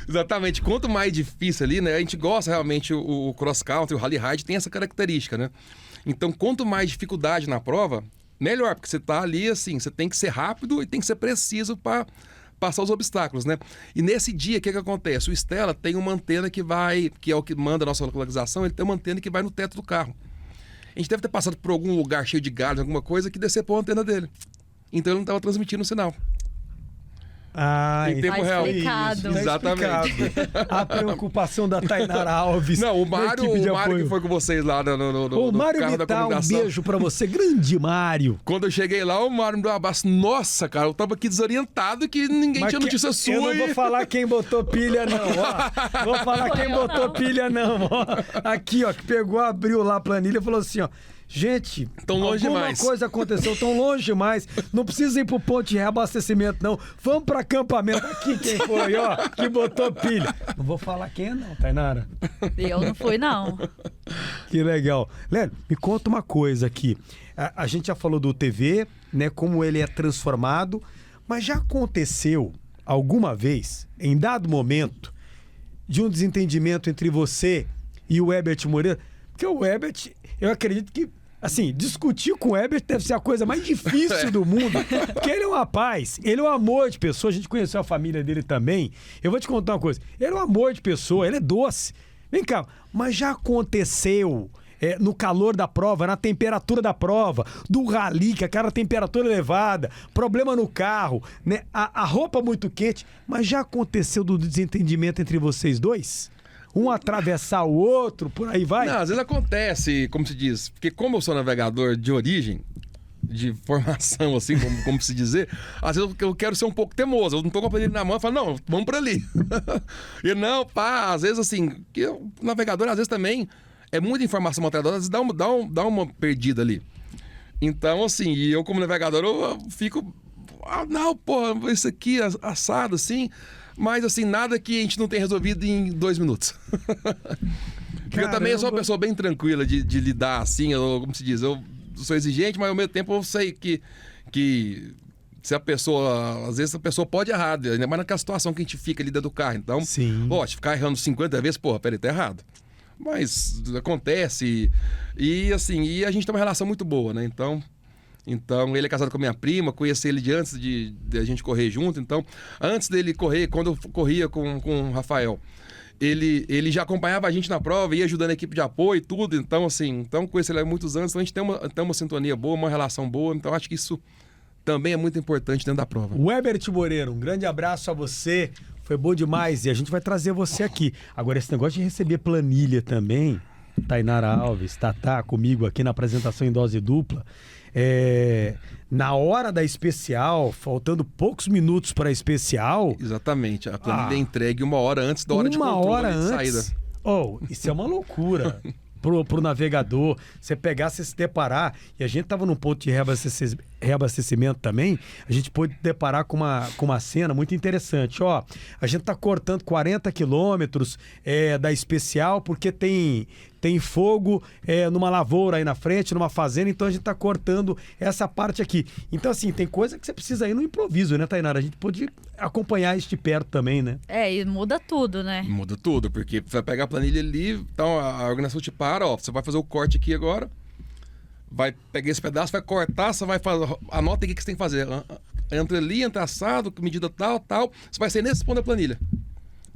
Exatamente. Quanto mais difícil ali, né? A gente gosta realmente, o cross country, o rally ride tem essa característica, né? Então, quanto mais dificuldade na prova, melhor, porque você tá ali, assim, você tem que ser rápido e tem que ser preciso para passar os obstáculos, né? E nesse dia, o que acontece? O Stella tem uma antena que é o que manda a nossa localização, ele tem uma antena que vai no teto do carro. A gente deve ter passado por algum lugar cheio de galhos, alguma coisa, que decepou a antena dele. Então ele não estava transmitindo o sinal. Ah, Em tempo Tá real. explicado. Tá Exatamente. explicado. A preocupação da Tainara Alves. Não, o da Mário, equipe de o Mário apoio. que foi com vocês lá no O Mário carro da Vittar, um comunicação. beijo pra você. Grande Mário. Quando eu cheguei lá, o Mário me deu um abraço. Nossa, cara, eu tava aqui desorientado que ninguém Mas tinha notícia sua. Eu não vou falar quem botou pilha, não. Ó, vou falar quem eu botou não. pilha, não. Ó, aqui, ó, que pegou, abriu lá a planilha e falou assim, ó. Gente, Tão longe alguma demais. coisa aconteceu, tão longe demais. Não precisa ir pro ponto de reabastecimento, não. Vamos pra acampamento. Aqui quem foi, ó, que botou pilha. Não vou falar quem é, não, Tainara. Eu não fui, não. Que legal. Lélio, me conta uma coisa aqui. A gente já falou do TV, né? Como ele é transformado, mas já aconteceu alguma vez, em dado momento, de um desentendimento entre você e o Herbert Moreira? Porque o Herbert, eu acredito que, assim, discutir com o Herbert deve ser a coisa mais difícil do mundo. Porque ele é um rapaz, ele é um amor de pessoa. A gente conheceu a família dele também. Eu vou te contar uma coisa. Ele é um amor de pessoa, ele é doce. Vem cá, mas já aconteceu no calor da prova, na temperatura da prova, do rally, que aquela temperatura elevada, problema no carro, né? A roupa muito quente, mas já aconteceu do desentendimento entre vocês dois? Um atravessar o outro, por aí vai? Não, às vezes acontece, como se diz, porque como eu sou navegador de origem, de formação, assim, como se dizer, às vezes eu quero ser um pouco teimoso. Eu não tô com a planilha na mão e falo, não, vamos pra ali. E não, pá, às vezes assim, que o navegador, às vezes também, é muita informação maltradora, às vezes dá uma perdida ali. Então, assim, e eu como navegador, eu fico, não, porra, isso aqui assado, assim, mas assim, nada que a gente não tenha resolvido em 2 minutos. Porque eu também sou uma pessoa bem tranquila de lidar, assim, como se diz, eu sou exigente, mas ao mesmo tempo eu sei que Se a pessoa... Às vezes a pessoa pode errar, ainda mais naquela situação que a gente fica ali dentro do carro. Então, Sim. se ficar errando 50 vezes, porra, peraí, tá errado. Mas acontece. E assim, e a gente tem uma relação muito boa, né? Então ele é casado com a minha prima, conheci ele de antes de a gente correr junto. Então, antes dele correr, quando eu corria com o Rafael, ele já acompanhava a gente na prova, ia ajudando a equipe de apoio e tudo. Então, assim, conheço ele há muitos anos, então a gente tem uma sintonia boa, uma relação boa. Então, acho que isso também é muito importante dentro da prova. Weber Moreira, um grande abraço a você. Foi bom demais e a gente vai trazer você aqui. Agora, esse negócio de receber planilha também, Tainara Alves, Tatá, comigo aqui na apresentação em dose dupla. Na hora da especial, faltando poucos minutos para a especial... Exatamente, a planilha é entregue 1 hora antes da hora de controle, uma hora de saída. antes. Isso é uma loucura pro navegador. Você pegar, você se deparar, e a gente tava num ponto de reabastecimento também, a gente pôde deparar com uma cena muito interessante. A gente tá cortando 40 quilômetros da especial porque tem fogo numa lavoura aí na frente, numa fazenda, então a gente tá cortando essa parte aqui. Então, assim, tem coisa que você precisa ir no improviso, né, Tainara? A gente pode acompanhar isso de perto também, né? E muda tudo, né? Muda tudo, porque você vai pegar a planilha ali, então a organização te para, você vai fazer o corte aqui agora, vai pegar esse pedaço, vai cortar, você vai fazer, anota aí o que você tem que fazer. Entra ali, entra assado, medida tal, você vai ser nesse ponto da planilha.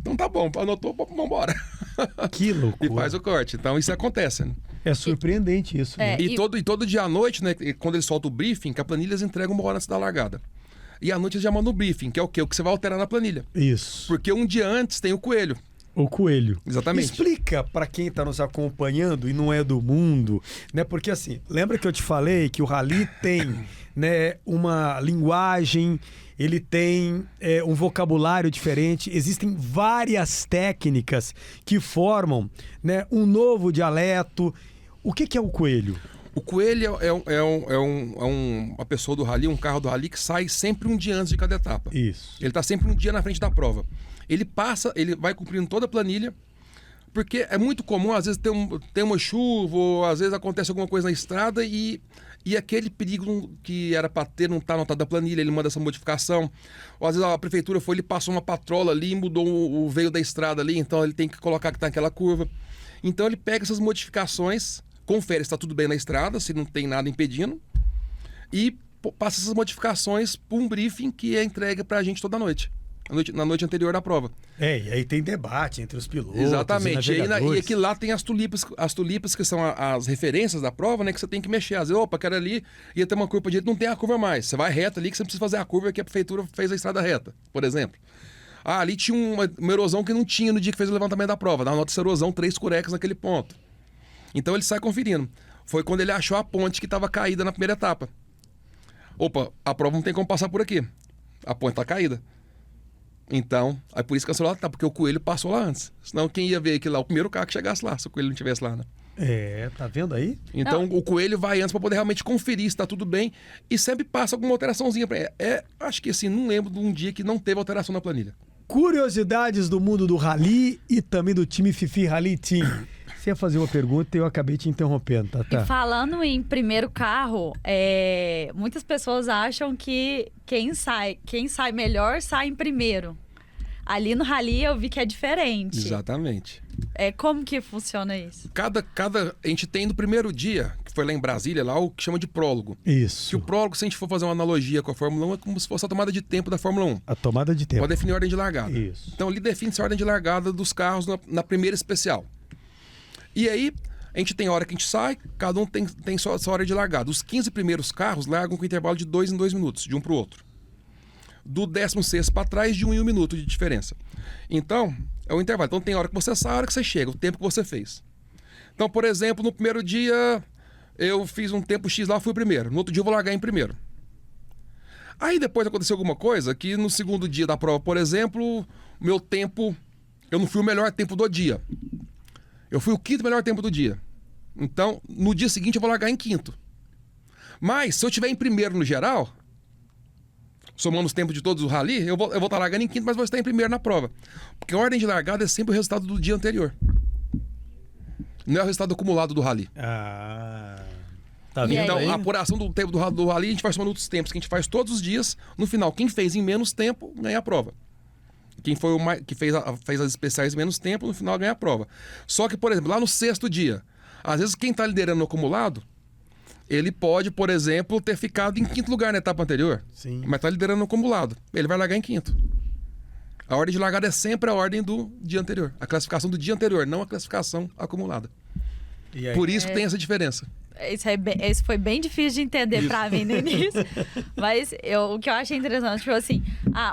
Então tá bom, anotou, vambora. Que loucura. E faz o corte. Então isso acontece, né? É surpreendente isso, né? E todo dia à noite, né, quando eles soltam o briefing, que a planilha eles entregam 1 hora antes da largada. E à noite eles já mandam o briefing, que é o quê? O que você vai alterar na planilha. Isso. Porque um dia antes tem o coelho. O coelho. Exatamente. Explica para quem está nos acompanhando e não é do mundo, né? Porque assim, lembra que eu te falei que o rally tem, né, uma linguagem, ele tem um vocabulário diferente, existem várias técnicas que formam, né, um novo dialeto. O que é o coelho? O coelho é uma pessoa do rally, um carro do rally que sai sempre um dia antes de cada etapa. Isso. Ele está sempre um dia na frente da prova. Ele vai cumprindo toda a planilha, porque é muito comum, às vezes tem uma chuva, ou às vezes acontece alguma coisa na estrada e aquele perigo que era para ter não está anotado na planilha, ele manda essa modificação. Ou às vezes a prefeitura ele passou uma patrola ali e mudou o veio da estrada ali, então ele tem que colocar que está naquela curva. Então ele pega essas modificações, confere se está tudo bem na estrada, se não tem nada impedindo, e passa essas modificações por um briefing que é entregue para a gente toda noite. Na noite anterior da prova. E aí tem debate entre os pilotos. Exatamente. E aqui lá tem as tulipas que são as referências da prova, né? Que você tem que mexer. Às vezes, aquela ali ia ter uma curva direita, não tem a curva mais. Você vai reto ali que você não precisa fazer a curva que a prefeitura fez a estrada reta, por exemplo. Ali tinha uma erosão que não tinha no dia que fez o levantamento da prova. Dá uma nota de erosão 3 curecas naquele ponto. Então ele sai conferindo. Foi quando ele achou a ponte que estava caída na primeira etapa. A prova não tem como passar por aqui. A ponte está caída. Então, é por isso que cancelou a etapa, porque o coelho passou lá antes. Senão quem ia ver aquilo lá? O primeiro carro que chegasse lá, se o coelho não estivesse lá, né? Tá vendo aí? Então o coelho vai antes para poder realmente conferir se está tudo bem e sempre passa alguma alteraçãozinha para ele. Acho que assim, não lembro de um dia que não teve alteração na planilha. Curiosidades do mundo do rally e também do time Fifi Rally Team. Você ia fazer uma pergunta e eu acabei te interrompendo, Tatá. E falando em primeiro carro, muitas pessoas acham que quem sai melhor sai em primeiro. Ali no rally eu vi que é diferente. Exatamente. Como que funciona isso? A gente tem no primeiro dia, que foi lá em Brasília, lá o que chama de prólogo. Isso. Que o prólogo, se a gente for fazer uma analogia com a Fórmula 1, é como se fosse a tomada de tempo da Fórmula 1. A tomada de tempo. Pode definir a ordem de largada. Isso. Então ali define-se a ordem de largada dos carros na primeira especial. E aí, a gente tem hora que a gente sai, cada um tem sua hora de largada. Os 15 primeiros carros largam com intervalo de 2 em 2 minutos, de um para o outro. Do 16º para trás, de 1 em 1 minuto de diferença. Então, é o intervalo. Então tem hora que você sai, a hora que você chega, o tempo que você fez. Então, por exemplo, no primeiro dia, eu fiz um tempo X lá, fui o primeiro. No outro dia eu vou largar em primeiro. Aí depois aconteceu alguma coisa que no segundo dia da prova, por exemplo, meu tempo, eu não fui o melhor tempo do dia. Eu fui o 5º melhor tempo do dia. Então, no dia seguinte eu vou largar em 5º. Mas, se eu estiver em primeiro no geral, somando os tempos de todos o rally, eu vou estar largando em 5º, mas vou estar em primeiro na prova. Porque a ordem de largada é sempre o resultado do dia anterior. Não é o resultado acumulado do rally. Tá Tá vendo Então, aí? a apuração do tempo do rally, a gente vai somando outros tempos que a gente faz todos os dias. No final, quem fez em menos tempo, ganha a prova. Quem foi o mais, que fez as especiais em menos tempo, no final ganha a prova. Só que, por exemplo, lá no 6º dia, às vezes quem está liderando no acumulado, ele pode, por exemplo, ter ficado em 5º lugar na etapa anterior. Sim. Mas está liderando no acumulado. Ele vai largar em 5º. A ordem de largada é sempre a ordem do dia anterior. A classificação do dia anterior, não a classificação acumulada. E aí? Por isso tem essa diferença. Isso foi bem difícil de entender pra mim no início. Mas o que eu achei interessante foi assim: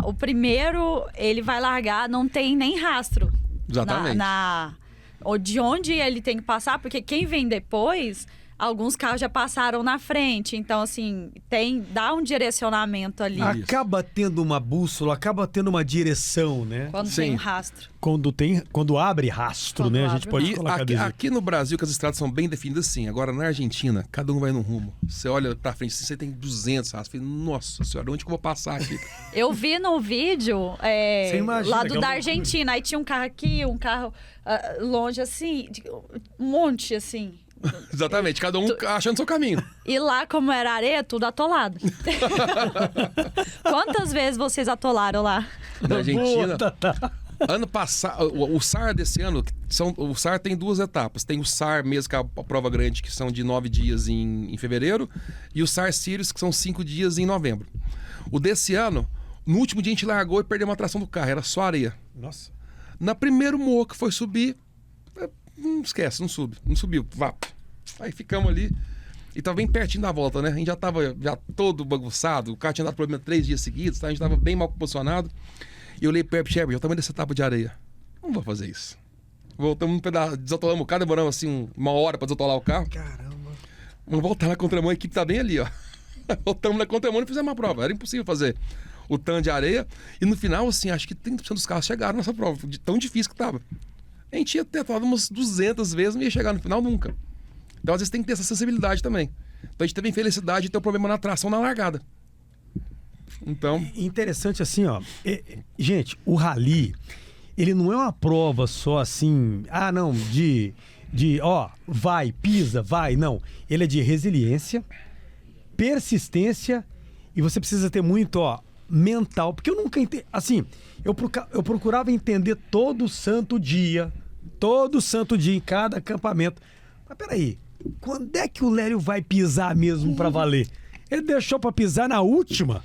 o primeiro ele vai largar, não tem nem rastro. Exatamente. Ou de onde ele tem que passar, porque quem vem depois, alguns carros já passaram na frente. Então, assim, dá um direcionamento ali. Acaba tendo uma bússola, acaba tendo uma direção, né? Quando Sim. tem um rastro. Quando abre rastro, Quando né? A abre gente pode E colocar desse jeito. aqui no Brasil, que as estradas são bem definidas, sim. Agora, na Argentina, cada um vai num rumo. Você olha pra frente, você tem 200 rastros. Nossa senhora, onde que eu vou passar aqui? Eu vi no vídeo Você imagina lá que é da uma Argentina. Aí tinha um carro aqui, um carro longe, assim, um monte, assim. Exatamente, cada um achando seu caminho. E lá, como era areia, tudo atolado. Quantas vezes vocês atolaram lá? Na Argentina, Boa, tá. ano passado, o SAR desse ano, o SAR tem 2 etapas. Tem o SAR mesmo, que é a prova grande, que são de 9 dias em fevereiro, e o SAR Sirius, que são 5 dias em novembro. O desse ano, no último dia a gente largou e perdeu uma tração do carro, era só areia. Nossa. Na primeiro morro que foi subir, não esquece, não subiu, vá. Aí ficamos ali e tava bem pertinho da volta, né? A gente já tava todo bagunçado, o carro tinha dado problema 3 dias seguidos, tá? A gente tava bem mal posicionado. E eu olhei perto, Sherry, eu tamanho dessa etapa de areia. Não vou fazer isso. Voltamos um pedaço, desatolamos o carro, demoramos assim 1 hora pra desatolar o carro. Caramba. Vamos voltar na contramão, a equipe tá bem ali, ó. Voltamos na contramão e fizemos uma prova. Era impossível fazer o tanto de areia. E no final, assim, acho que 30% dos carros chegaram nessa prova, de tão difícil que tava. A gente ia tentado umas 200 vezes, não ia chegar no final nunca. Então, às vezes, tem que ter essa sensibilidade também. Então, a gente teve a infelicidade de ter um problema na tração na largada. Então... Interessante assim, ó. Gente, o rally, ele não é uma prova só assim, não, vai, pisa, vai, não. Ele é de resiliência, persistência e você precisa ter muito, mental. Porque eu nunca entendi, assim, eu procurava entender todo santo dia em cada acampamento. Mas peraí, quando é que o Lélio vai pisar mesmo pra valer? Ele deixou pra pisar na última?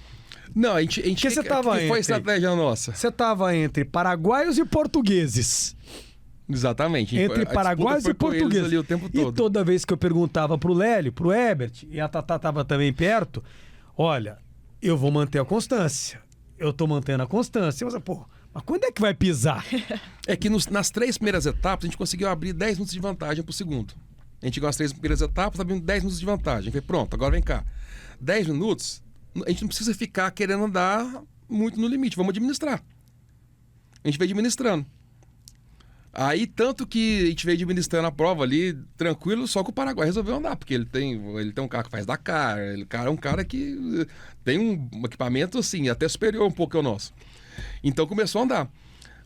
Não, a gente Que você tava foi a estratégia nossa. Você tava entre paraguaios e portugueses. Exatamente. Entre paraguaios e portugueses. Ali o tempo E todo. toda vez que eu perguntava pro Lélio, pro Herbert, e a Tatá tava também perto, olha, eu vou manter a constância. Eu tô mantendo a constância. Mas quando é que vai pisar? É que nas 3 primeiras etapas, a gente conseguiu abrir 10 minutos de vantagem pro segundo. A gente ganhou as 3 primeiras etapas, abrindo 10 minutos de vantagem. Eu falei, pronto, agora vem cá. 10 minutos, a gente não precisa ficar querendo andar muito no limite, vamos administrar. A gente veio administrando. Aí, tanto que a gente veio administrando a prova ali, tranquilo, só que o Paraguai resolveu andar, porque ele tem um carro que faz Dakar, ele é um cara que tem um equipamento, assim, até superior um pouco ao nosso. Então, começou a andar.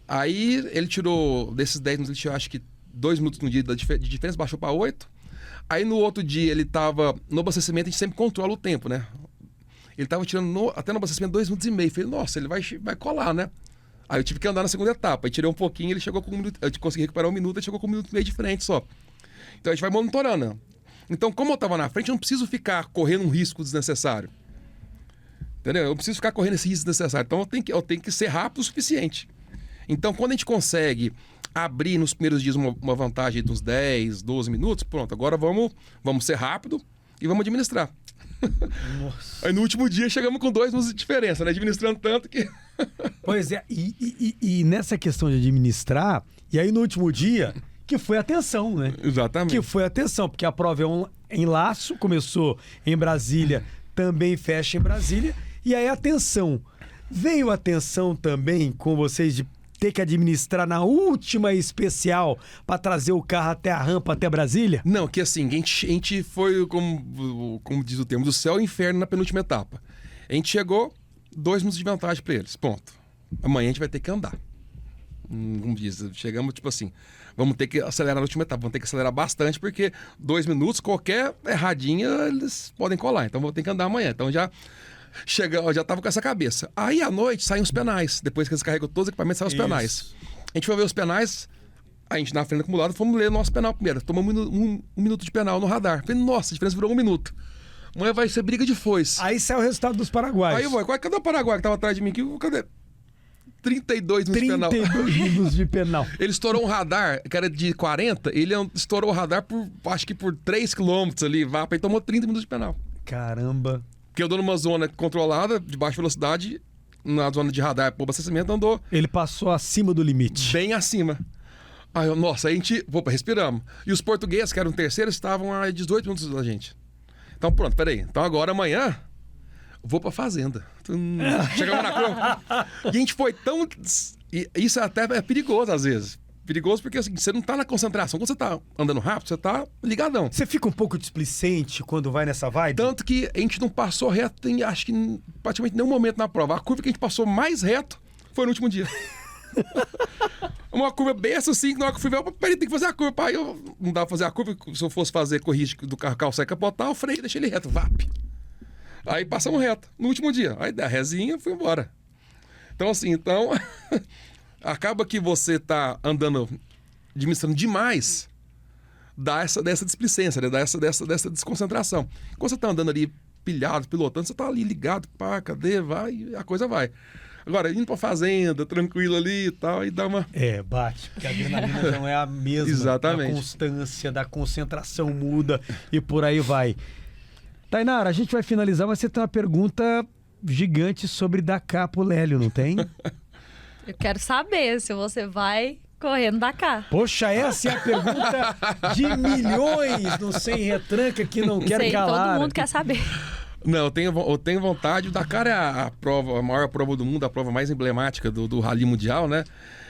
Aí, ele tirou, desses 10 minutos, ele tirou, acho que 2 minutos no dia de diferença, baixou para 8. Aí, no outro dia, ele tava, no abastecimento, a gente sempre controla o tempo, né? Ele tava tirando, até no abastecimento, 2 minutos e meio. Falei, nossa, ele vai colar, né? Aí eu tive que andar na segunda etapa. Aí tirei um pouquinho, ele chegou com 1 minuto. Eu consegui recuperar 1 minuto, ele chegou com 1 minuto e meio de frente só. Então a gente vai monitorando. Então, como eu tava na frente, eu não preciso ficar correndo um risco desnecessário. Entendeu? Eu preciso ficar correndo esse risco desnecessário. Então eu tenho que ser rápido o suficiente. Então, quando a gente consegue abrir nos primeiros dias uma vantagem de uns 10, 12 minutos, pronto, agora vamos ser rápido e vamos administrar. Nossa. Aí no último dia chegamos com 2 minutos de diferença, né? Administrando tanto que... Pois é, e nessa questão de administrar, e aí no último dia, que foi a tensão, né? Exatamente. Que foi a tensão, porque a prova é em Laço, começou em Brasília, também fecha em Brasília, e aí a tensão. Veio a tensão também com vocês de ter que administrar na última especial para trazer o carro até a rampa, até Brasília? Não, que assim, a gente foi, como diz o termo, do céu ao inferno na penúltima etapa. A gente chegou, 2 minutos de vantagem para eles, ponto. Amanhã a gente vai ter que andar. Como diz, chegamos, tipo assim, vamos ter que acelerar na última etapa, vamos ter que acelerar bastante, porque 2 minutos, qualquer erradinha, eles podem colar. Então, vou ter que andar amanhã. Então, já tava com essa cabeça. Aí, à noite, saem os penais. Depois que eles carregam todos os equipamentos, saem os penais. A gente foi ver os penais, a gente na frente do acumulado, fomos ler o nosso penal primeiro. Tomamos um minuto de penal no radar. Falei, nossa, a diferença virou 1 minuto. Amanhã vai ser briga de foice. Aí saiu o resultado dos paraguaios. Aí eu vou, cadê o Paraguai que tava atrás de mim aqui? Cadê? 32 minutos de penal. 32 minutos de penal. Ele estourou um radar, que era de 40, ele estourou o radar acho que por 3 km ali, e tomou 30 minutos de penal. Caramba. Porque eu dou numa zona controlada, de baixa velocidade, na zona de radar por abastecimento, andou Ele passou acima do limite. bem acima. Aí, nossa, aí a gente, respiramos. E os portugueses, que eram terceiros, estavam a 18 minutos da gente. Então pronto, peraí. Então agora amanhã, vou pra fazenda. Chegamos na curva. E a gente foi tão... E isso até é perigoso às vezes. Perigoso porque assim, você não tá na concentração. Quando você tá andando rápido, você tá ligadão. Você fica um pouco displicente quando vai nessa vibe? Tanto que a gente não passou reto em, acho que praticamente nenhum momento na prova. A curva que a gente passou mais reto foi no último dia. Uma curva bem assim, que na hora que eu fui ver, peraí, tem que fazer a curva. Aí eu não dava pra fazer a curva, se eu fosse fazer corrigir do carro sai capotar, eu freio e deixei ele reto, VAP. Aí passamos reto, no último dia. Aí dei a rezinha, fui embora. Então assim, acaba que você tá andando, administrando demais, dá dessa displicência, né? Dá dessa desconcentração. Quando você tá andando ali pilhado, pilotando, você tá ali ligado, pá, cadê, vai, a coisa vai. Agora, indo pra fazenda, tranquilo ali e tal, aí dá uma... Bate, porque a adrenalina não é a mesma. Exatamente. A constância da concentração muda e por aí vai. Tainara, a gente vai finalizar, mas você tem uma pergunta gigante sobre Dakar pro Lélio, não tem? Eu quero saber se você vai correr no Dakar. Poxa, essa é a pergunta de milhões no Sem Retranca que não quer calar. Todo mundo quer saber. Não, eu tenho vontade. O Dakar é a maior prova do mundo, a prova mais emblemática do Rally Mundial, né?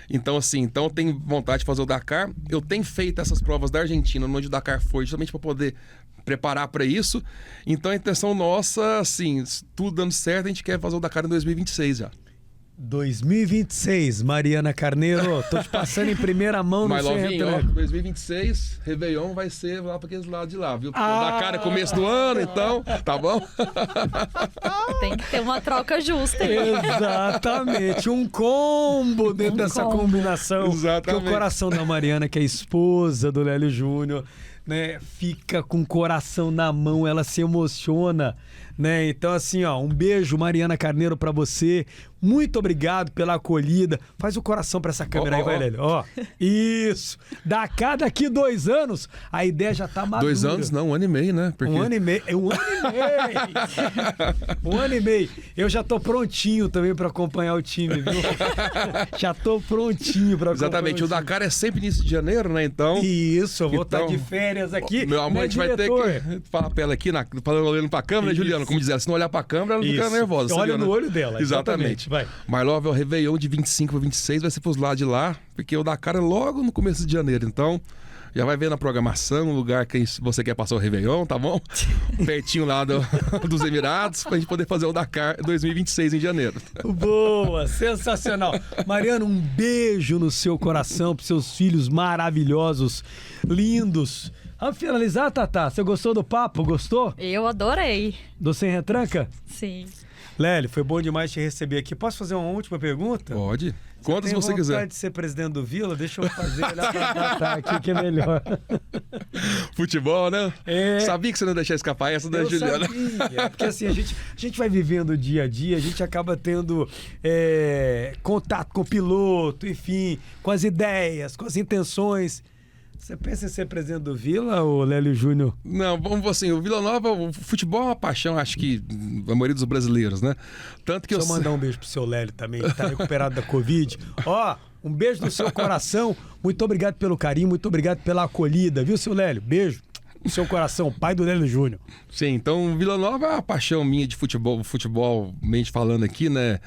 Então, assim, eu tenho vontade de fazer o Dakar. Eu tenho feito essas provas da Argentina, onde o Dakar foi, justamente para poder preparar para isso. Então, a intenção nossa, assim, tudo dando certo, a gente quer fazer o Dakar em 2026 já. 2026, Mariana Carneiro, tô te passando em primeira mão no Sem Retranca. 2026, Réveillon vai ser lá para aqueles lados de lá, viu? Porque o Dakar é começo do ano, então, tá bom? Tem que ter uma troca justa aí. Exatamente, um combo dentro dessa combinação. Exatamente. Que o coração da Mariana, que é a esposa do Lélio Júnior, né, fica com o coração na mão, ela se emociona, né? Então assim, ó, um beijo, Mariana Carneiro, pra você. Muito obrigado pela acolhida. Faz o coração pra essa câmera aí, vai, Lélio. Ó, isso. Daqui 2 anos, a ideia já tá madura. 2 anos não, 1 ano e meio, né? Porque... 1 ano e meio. 1 ano e meio. 1 ano e meio. Eu já tô prontinho também pra acompanhar o time, viu? Já tô prontinho pra acompanhar. Exatamente. O Dakar é sempre início de janeiro, né? Então... Isso, eu vou estar de férias aqui. Meu amor, a gente vai ter que falar pra ela aqui, olhando pra câmera, né, Juliana? Como diz ela, se não olhar pra câmera, ela fica nervosa. Olha no olho dela. Exatamente. Vai. Marlove é o Réveillon de 25 para 26, vai ser pros lados de lá, porque o Dakar é logo no começo de janeiro. Então, já vai ver na programação o lugar que você quer passar o Réveillon, tá bom? Pertinho lá dos Emirados, pra gente poder fazer o Dakar 2026 em janeiro. Boa, sensacional. Mariana, um beijo no seu coração, pros seus filhos maravilhosos, lindos. Vamos finalizar, Tatá? Você gostou do papo? Gostou? Eu adorei. Do Sem Retranca? Sim. Lélio, foi bom demais te receber aqui. Posso fazer uma última pergunta? Pode. Quantas você quiser. Tem vontade de ser presidente do Vila? Deixa eu fazer, olhar pra Tatá aqui que é melhor. Futebol, né? É. Sabia que você não ia deixar escapar essa da Juliana. Sabia, porque assim, a gente vai vivendo o dia a dia, a gente acaba tendo contato com o piloto, enfim, com as ideias, com as intenções. Você pensa em ser presidente do Vila ou Lélio Júnior? Não, vamos assim, o Vila Nova, o futebol é uma paixão, acho que a maioria dos brasileiros, né? Tanto que Deixa eu mandar um beijo pro seu Lélio também, que tá recuperado da Covid. Ó, um beijo no seu coração. Muito obrigado pelo carinho, muito obrigado pela acolhida, viu, seu Lélio? Beijo no seu coração, pai do Lélio Júnior. Sim, então Vila Nova é uma paixão minha de futebolmente falando aqui, né?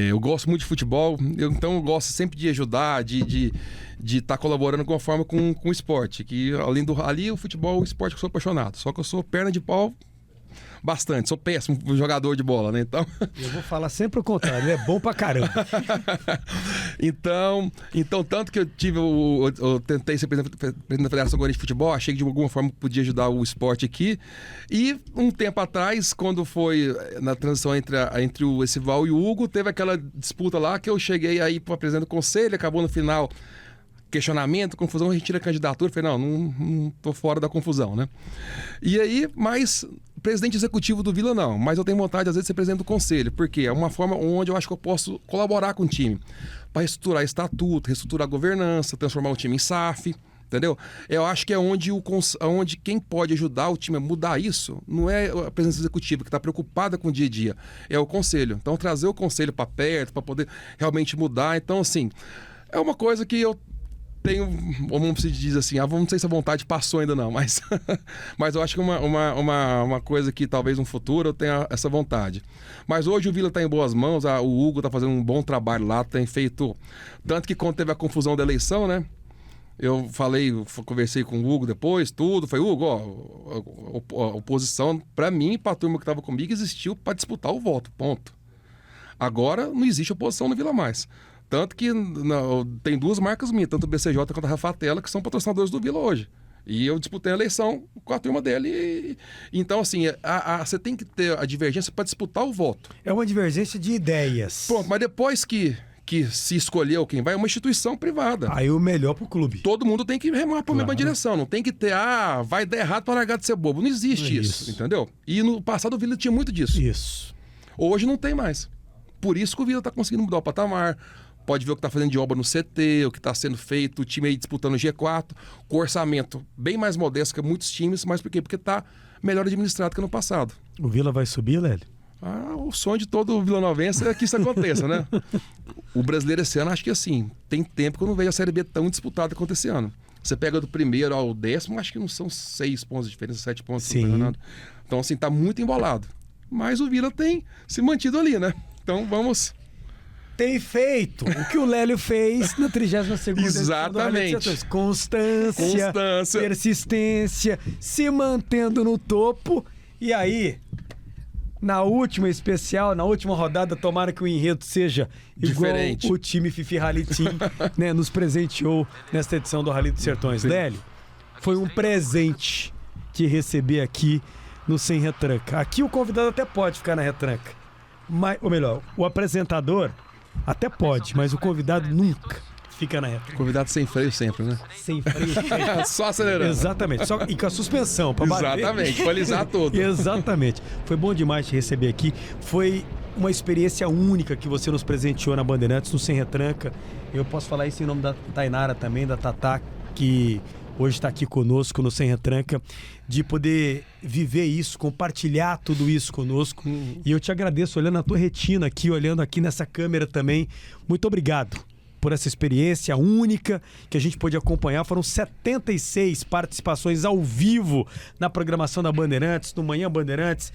Eu gosto muito de futebol, então eu gosto sempre de ajudar, de estar colaborando com a forma com o esporte, que além do rally, o futebol é o esporte que eu sou apaixonado, só que eu sou perna de pau bastante, sou péssimo jogador de bola, né? Então... Eu vou falar sempre o contrário, ele é bom pra caramba. Então, tanto que eu tentei ser presidente da Federação Goianiense de Futebol, achei que de alguma forma podia ajudar o esporte aqui. E um tempo atrás, quando foi na transição entre o Esival e o Hugo, teve aquela disputa lá que eu cheguei aí para presidente do conselho, acabou no final questionamento, confusão, a gente tira a candidatura. Falei, não tô fora da confusão, né? E aí, mas presidente executivo do Vila não, mas eu tenho vontade às vezes de ser presidente do conselho, porque é uma forma onde eu acho que eu posso colaborar com o time, para reestruturar estatuto, reestruturar a governança, transformar o time em SAF, entendeu? Eu acho que é onde quem pode ajudar o time a mudar isso, não é a presidência executiva que está preocupada com o dia a dia, é o conselho. Então, trazer o conselho para perto, para poder realmente mudar. Então, assim, é uma coisa que eu tenho, vamos dizer assim, não sei se a vontade passou ainda não, mas eu acho que uma coisa que talvez no futuro eu tenha essa vontade. Mas hoje o Vila está em boas mãos, o Hugo está fazendo um bom trabalho lá, tem feito, tanto que quando teve a confusão da eleição, né, eu conversei com o Hugo depois, falei, Hugo, a oposição para mim e para a turma que estava comigo existiu para disputar o voto, ponto. Agora não existe oposição no Vila mais. Tanto que tem duas marcas minhas, tanto o BCJ quanto a Rafatela, que são patrocinadores do Vila hoje. E eu disputei a eleição com a turma dele. Então, assim, você tem que ter a divergência para disputar o voto. É uma divergência de ideias. Pronto, mas depois que se escolheu quem vai, é uma instituição privada. Aí o melhor pro clube. Todo mundo tem que remar para a mesma direção. Não tem que ter, vai dar errado para largar de ser bobo. Não existe isso, entendeu? E no passado o Vila tinha muito disso. Isso. Hoje não tem mais. Por isso que o Vila está conseguindo mudar o patamar. Pode ver o que está fazendo de obra no CT, o que está sendo feito, o time aí disputando o G4, com orçamento bem mais modesto que muitos times, mas por quê? Porque está melhor administrado que no passado. O Vila vai subir, Lélio? O sonho de todo vilanovense é que isso aconteça, né? O brasileiro esse ano, acho que assim, tem tempo que eu não vejo a Série B tão disputada quanto esse ano. Você pega do primeiro ao 10º, acho que não são 6 pontos de diferença, 7 pontos. Sim. Então, assim, tá muito embolado. Mas o Vila tem se mantido ali, né? Então, vamos... Tem feito o que o Lélio fez na 32ª Exatamente. Constância, persistência, se mantendo no topo. E aí, na última especial, na última rodada, tomara que o enredo seja diferente. Igual o time Fifi Rally Team, né, nos presenteou nesta edição do Rally dos Sertões. Sim. Lélio, foi um presente te receber aqui no Sem Retranca. Aqui o convidado até pode ficar na retranca. Ou melhor, o apresentador até pode, mas o convidado nunca fica na retranca. Convidado sem freio sempre, né? Sem freio sempre. Só acelerando. Exatamente. E com a suspensão para bater. Exatamente, para alisar todo. Exatamente. Foi bom demais te receber aqui. Foi uma experiência única que você nos presenteou na Bandeirantes, no Sem Retranca. Eu posso falar isso em nome da Tainara também, da Tatá, que hoje está aqui conosco no Sem Retranca, de poder viver isso, compartilhar tudo isso conosco. E eu te agradeço olhando a tua retina aqui, olhando aqui nessa câmera também. Muito obrigado por essa experiência única que a gente pôde acompanhar. Foram 76 participações ao vivo na programação da Bandeirantes, no Manhã Bandeirantes,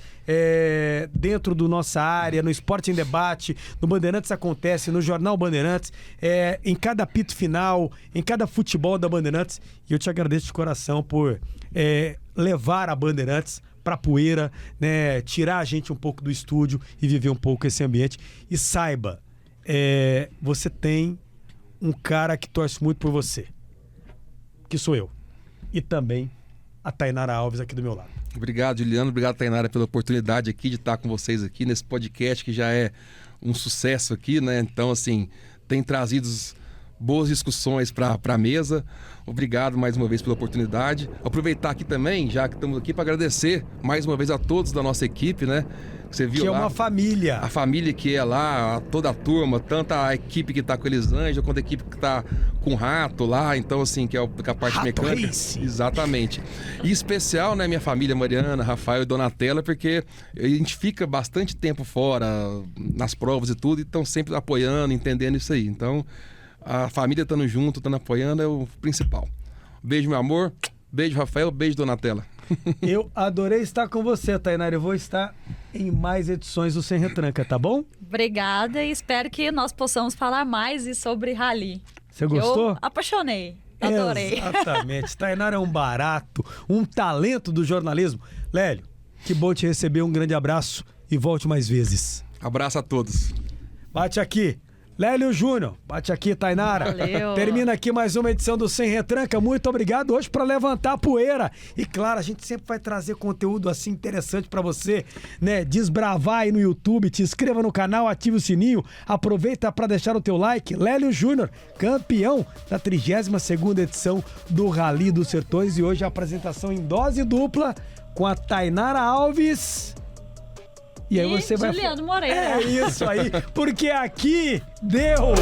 dentro do nossa área, no Esporte em Debate, no Bandeirantes Acontece, no Jornal Bandeirantes, em cada apito final, em cada futebol da Bandeirantes. E eu te agradeço de coração por levar a Bandeirantes para a poeira, né, tirar a gente um pouco do estúdio e viver um pouco esse ambiente. E saiba, você tem um cara que torce muito por você, que sou eu, e também a Tainara Alves aqui do meu lado. Obrigado, Juliano, obrigado, Tainara, pela oportunidade aqui de estar com vocês aqui nesse podcast que já é um sucesso aqui, né? Então, assim, tem trazido boas discussões para a mesa. Obrigado mais uma vez pela oportunidade. Aproveitar aqui também, já que estamos aqui, para agradecer mais uma vez a todos da nossa equipe, né? Você viu que lá, é uma família. A família que é lá, toda a turma, tanto a equipe que está com Elisângela, quanto a equipe que está com o Rato lá, então assim, que é a parte Rato mecânica. Race. Exatamente. E especial, né, minha família, Mariana, Rafael e Donatella, porque a gente fica bastante tempo fora, nas provas e tudo, e estão sempre apoiando, entendendo isso aí. Então, a família estando junto, estando apoiando é o principal. Beijo, meu amor. Beijo, Rafael. Beijo, Donatella. Eu adorei estar com você, Tainara. Eu vou estar em mais edições do Sem Retranca, tá bom? Obrigada e espero que nós possamos falar mais sobre rally. Você gostou? Eu apaixonei. Adorei. Exatamente. Tainara é um barato, um talento do jornalismo. Lélio, que bom te receber. Um grande abraço e volte mais vezes. Abraço a todos. Bate aqui. Lélio Júnior, bate aqui, Tainara. Valeu. Termina aqui mais uma edição do Sem Retranca. Muito obrigado hoje para levantar a poeira. E claro, a gente sempre vai trazer conteúdo assim interessante para você, né? Desbravar aí no YouTube, te inscreva no canal, ative o sininho, aproveita para deixar o teu like. Lélio Júnior, campeão da 32ª edição do Rally dos Sertões, e hoje a apresentação em dose dupla com a Tainara Alves. E aí você vai... Juliano Moreira. É isso aí, porque aqui deu!